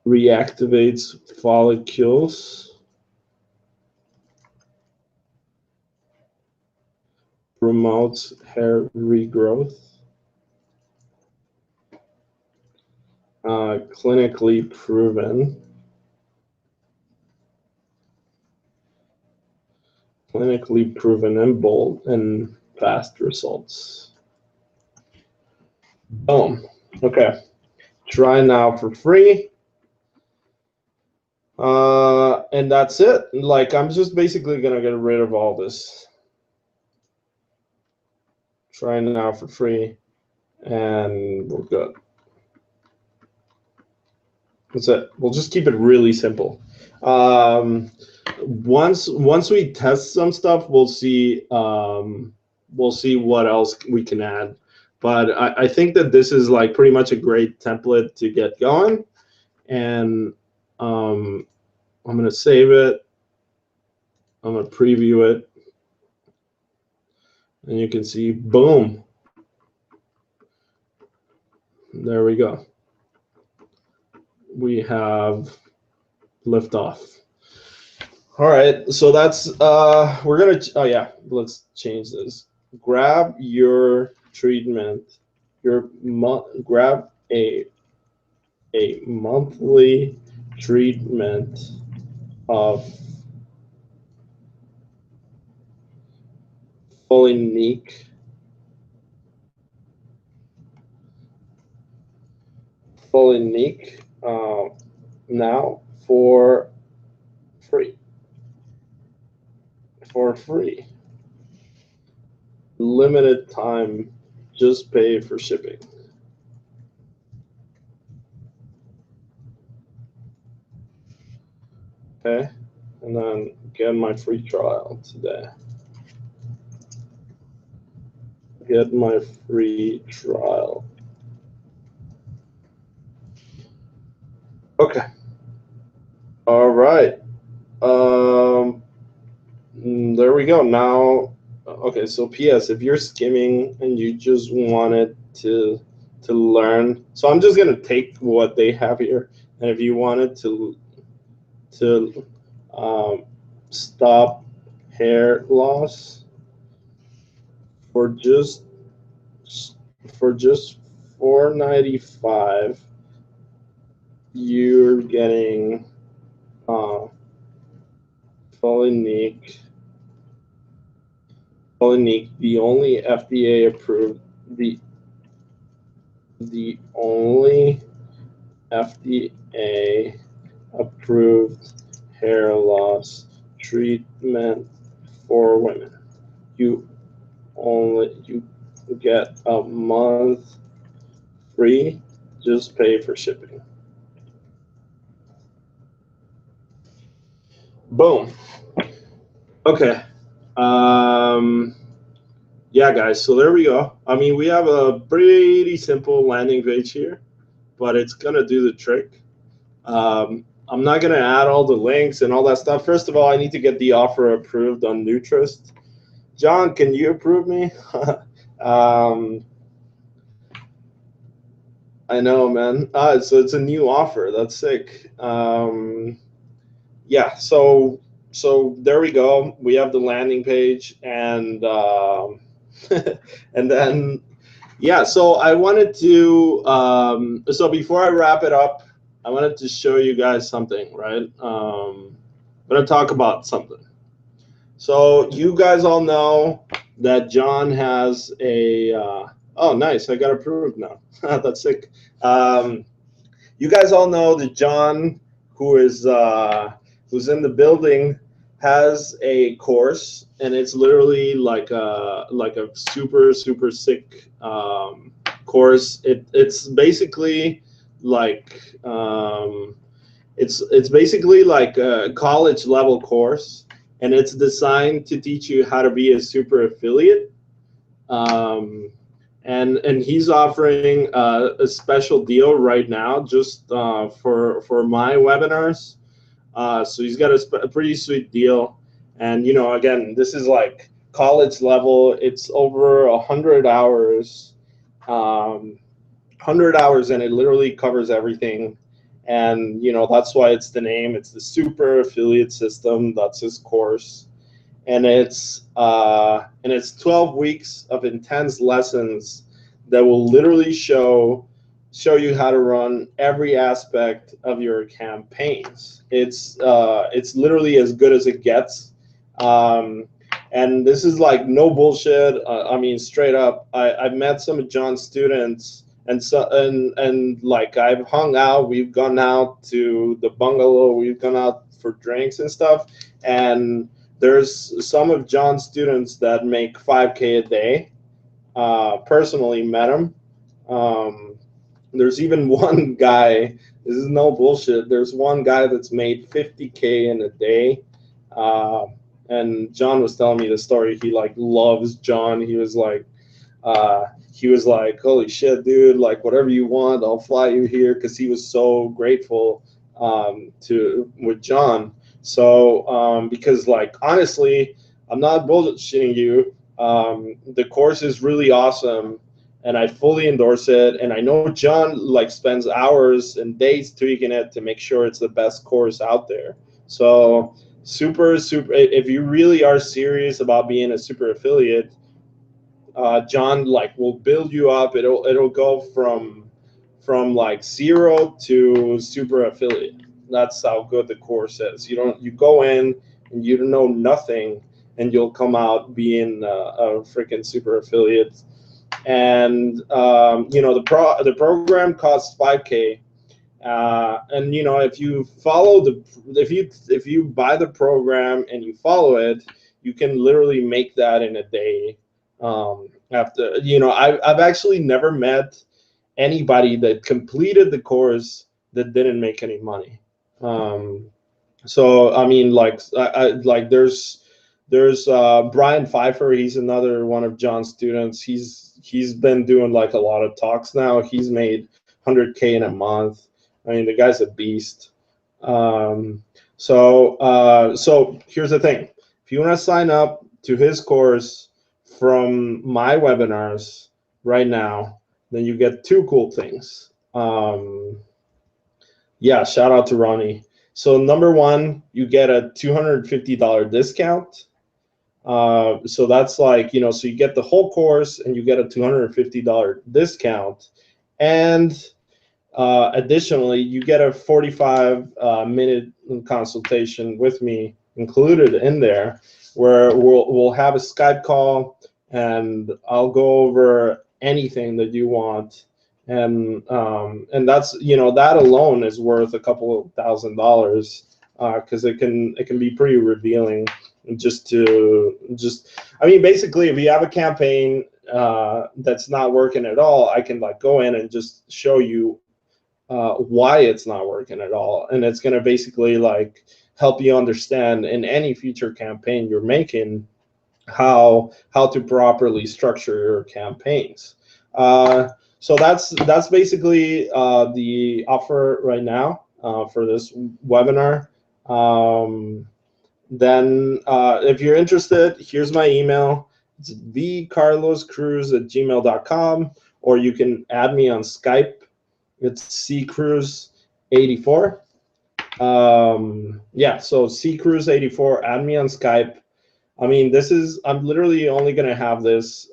Speaker 1: Reactivates follicles. Promotes hair regrowth. Clinically proven. Clinically proven and bold and fast results. Boom. Okay. Try now for free. And that's it. Like, I'm just basically gonna get rid of all this. Try now for free, and we're good. That's it. We'll just keep it really simple. Once we test some stuff, we'll see what else we can add. But I think that this is like pretty much a great template to get going. And I'm gonna save it. I'm gonna preview it, and you can see, boom. There we go. We have liftoff. All right, so that's we're gonna. Oh yeah, let's change this. Grab your treatment. Grab a monthly treatment of Fallen Neek. Fallen Neek now for free. For free. Limited time, just pay for shipping. Okay, and then get my free trial today. Get my free trial. Okay. All right. There we go. Now okay, so PS, if you're skimming and you just wanted to learn, so I'm just gonna take what they have here, and if you wanted to stop hair loss for just for just 495, you're getting Folinique, the only FDA approved, the only FDA approved hair loss treatment for women. You get a month free, just pay for shipping. Boom. Okay. Yeah, guys, so there we go. I mean, we have a pretty simple landing page here, but it's gonna do the trick. I'm not gonna add all the links and all that stuff. First of all, I need to get the offer approved on Nutrist. John, can you approve me? I know, man. So it's a new offer. That's sick. Yeah. So there we go. We have the landing page, and and then yeah. So I wanted to. So before I wrap it up, I wanted to show you guys something, right? I'm gonna talk about something. So you guys all know that John has a. Oh, nice! I got approved now. That's sick. Um, you guys all know that John, who is who's in the building, has a course, and it's literally like a super sick course. It's basically like it's basically like a college level course, and it's designed to teach you how to be a super affiliate. Um, and he's offering a special deal right now just for my webinars. So he's got a pretty sweet deal, and you know, again, this is like college level. It's over 100 hours, 100 hours, and it literally covers everything. And you know, that's why it's the name. It's the Super Affiliate System. That's his course, and it's 12 weeks of intense lessons that will literally show you how to run every aspect of your campaigns. It's literally as good as it gets, and this is like no bullshit. I mean, straight up. I've met some of John's students, and like I've hung out. We've gone out to the bungalow. We've gone out for drinks and stuff, and there's some of John's students that make 5K a day. Personally met him. There's even one guy, this is no bullshit, there's one guy that's made 50K in a day. And John was telling me the story. He like loves John. He was like, holy shit, dude, like whatever you want, I'll fly you here, because he was so grateful with John. So because like honestly, I'm not bullshitting you. The course is really awesome, and I fully endorse it. And I know John like spends hours and days tweaking it to make sure it's the best course out there. So super. If you really are serious about being a super affiliate, John like will build you up. It'll go from like 0 to super affiliate. That's how good the course is. You go in and you don't know nothing, and you'll come out being a freaking super affiliate. And you know, the program costs 5K. And you know, if you follow if you buy the program and you follow it, you can literally make that in a day. After, you know, I've actually never met anybody that completed the course that didn't make any money. So I mean, like like there's Brian Pfeiffer. He's another one of John's students. He's been doing like a lot of talks now. He's made 100K in a month. I mean, the guy's a beast. So here's the thing: if you want to sign up to his course from my webinars right now, then you get two cool things. Yeah, shout out to Ronnie. So number one, you get a $250 discount. So that's like, you know, so you get the whole course and you get a $250 discount. And additionally, you get a 45-minute consultation with me included in there, where we'll have a Skype call and I'll go over anything that you want. And that's, you know, that alone is worth a couple of $1,000, because it can be pretty revealing. I mean, basically, if you have a campaign that's not working at all, I can like go in and just show you why it's not working at all, and it's going to basically like help you understand in any future campaign you're making how to properly structure your campaigns. So that's basically the offer right now for this webinar. Then if you're interested, here's my email. It's vcarloscruz@gmail.com, or you can add me on Skype. It's ccruz84. Yeah, so ccruz84, add me on Skype. I mean, I'm literally only going to have this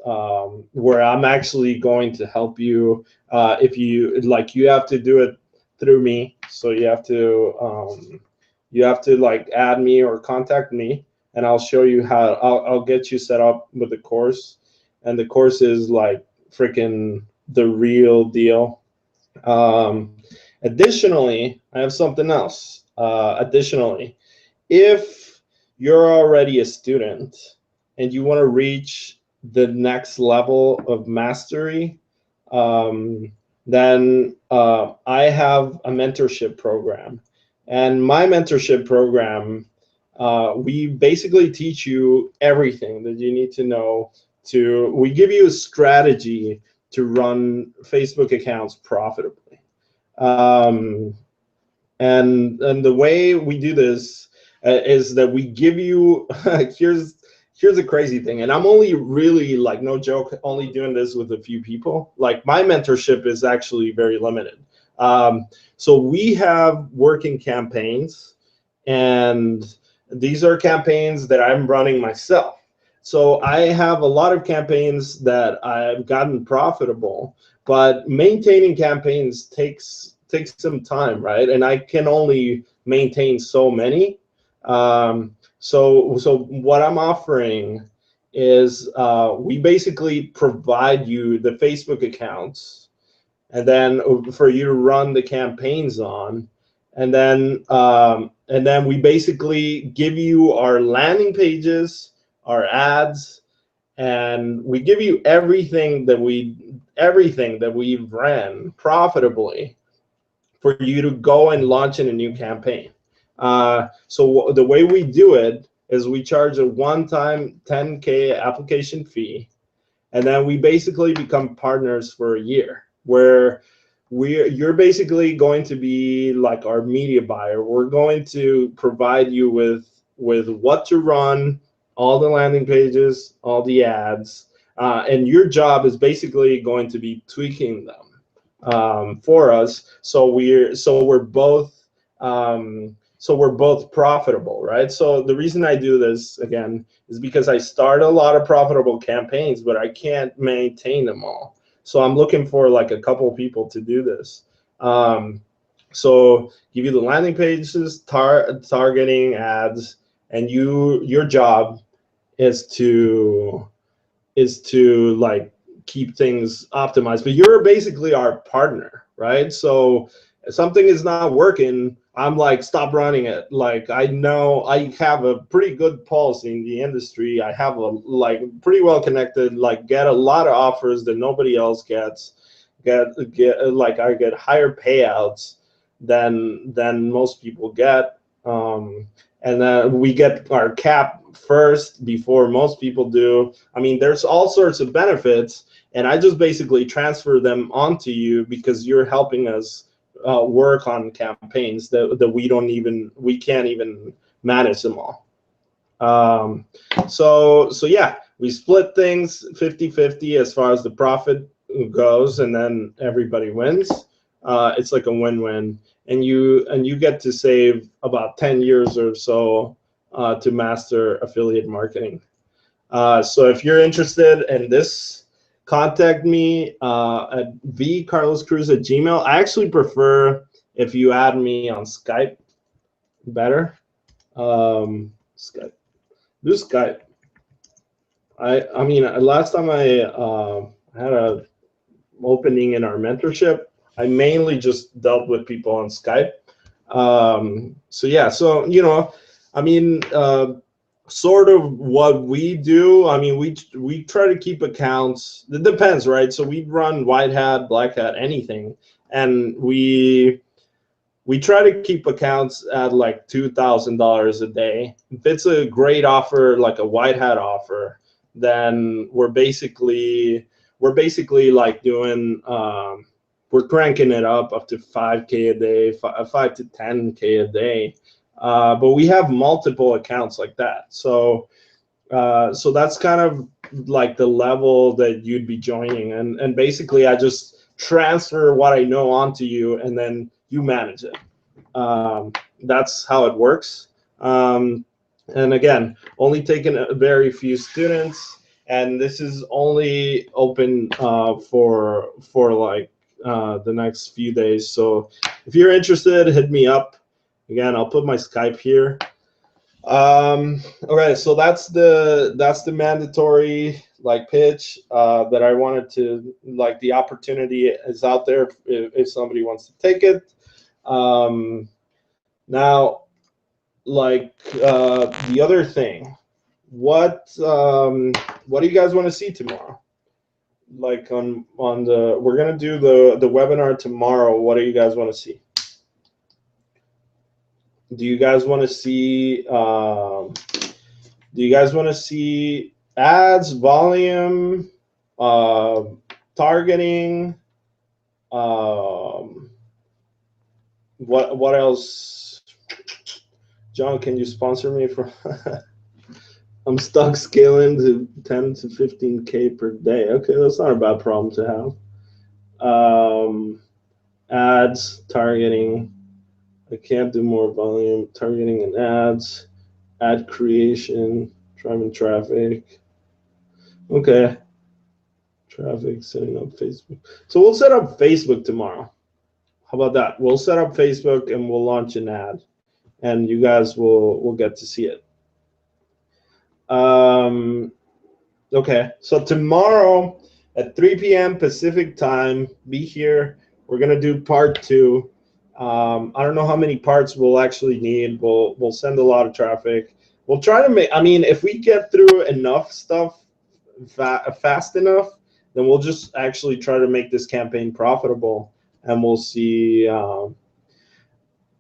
Speaker 1: where I'm actually going to help you. If you like, you have to do it through me. So you have to like add me or contact me, and I'll show you how. I'll get you set up with the course, and the course is like freaking the real deal. Additionally, I have something else. Additionally, if you're already a student and you want to reach the next level of mastery, then I have a mentorship program. And my mentorship program, we basically teach you everything that you need to know. We give you a strategy to run Facebook accounts profitably. And the way we do this is that we give you, here's a crazy thing, and I'm only really, like, no joke, only doing this with a few people. Like, my mentorship is actually very limited. So we have working campaigns, and these are campaigns that I'm running myself. So I have a lot of campaigns that I've gotten profitable, but maintaining campaigns takes some time, right? And I can only maintain so many. So what I'm offering is we basically provide you the Facebook accounts, and then for you to run the campaigns on, and then we basically give you our landing pages, our ads, and we give you everything that we've ran profitably for you to go and launch in a new campaign. So the way we do it is we charge a one-time $10K application fee, and then we basically become partners for a year, where you're basically going to be like our media buyer. We're going to provide you with what to run, all the landing pages, all the ads, and your job is basically going to be tweaking them for us. So we're both profitable, right? So the reason I do this again is because I start a lot of profitable campaigns, but I can't maintain them all. So I'm looking for like a couple people to do this. So give you the landing pages, targeting ads, and your job is to like keep things optimized. But you're basically our partner, right? So if something is not working, I'm like, stop running it. Like, I know I have a pretty good pulse in the industry. I have a pretty well connected, like get a lot of offers that nobody else gets. Like I get higher payouts than most people get. And then we get our cap first before most people do. I mean, there's all sorts of benefits, and I just basically transfer them onto you because you're helping us work on campaigns that we can't even manage them all. So yeah, we split things 50-50 as far as the profit goes, and then everybody wins. It's like a win-win, and you get to save about 10 years or so to master affiliate marketing. So if you're interested in this, contact me at vcarloscruz@gmail. I actually prefer if you add me on Skype better. Skype. Do Skype. I mean, last time I had a opening in our mentorship, I mainly just dealt with people on Skype. So yeah, so you know, I mean, sort of what we do. I mean, we try to keep accounts. It depends, right? So we run white hat, black hat, anything, and we try to keep accounts at like $2,000 a day. If it's a great offer, like a white hat offer, then we're basically like doing we're cranking it up to 5K a day, 5 to 10K a day. But we have multiple accounts like that. So so that's kind of like the level that you'd be joining, and basically I just transfer what I know onto you, and then you manage it. That's how it works. And again, only taking a very few students, and this is only open for like the next few days. So if you're interested, hit me up. Again, I'll put my Skype here. Okay, so that's the mandatory like pitch that I wanted to, like, the opportunity is out there if somebody wants to take it. Now, like the other thing, what do you guys want to see tomorrow? Like on the, we're gonna do the webinar tomorrow. What do you guys want to see? Do you guys want to see ads, volume, targeting? What else? John, can you sponsor me for? I'm stuck scaling to 10 to 15K per day. Okay, that's not a bad problem to have. Ads, targeting. I can't do more volume, targeting and ads, ad creation, driving traffic. Okay. Traffic, setting up Facebook. So we'll set up Facebook tomorrow. How about that? We'll set up Facebook and we'll launch an ad, and you guys will get to see it. Okay, so tomorrow at 3 p.m. Pacific time, be here. We're gonna do part 2. I don't know how many parts we'll actually need. We'll send a lot of traffic. We'll try to make, I mean, if we get through enough stuff fast enough, then we'll just actually try to make this campaign profitable, and we'll see.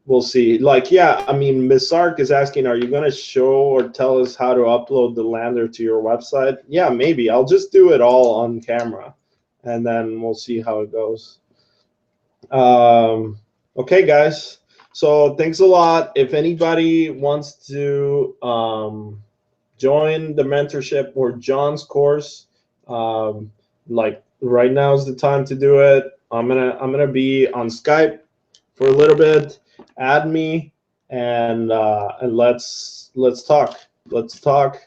Speaker 1: We'll see. Like, yeah, I mean, Ms. Sark is asking, are you going to show or tell us how to upload the lander to your website? Yeah, maybe. I'll just do it all on camera, and then we'll see how it goes. Okay, guys. So thanks a lot. If anybody wants to join the mentorship or John's course, like right now is the time to do it. I'm gonna be on Skype for a little bit. Add me, and let's talk. Let's talk,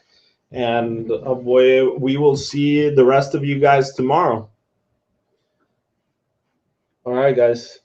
Speaker 1: and we will see the rest of you guys tomorrow. All right, guys.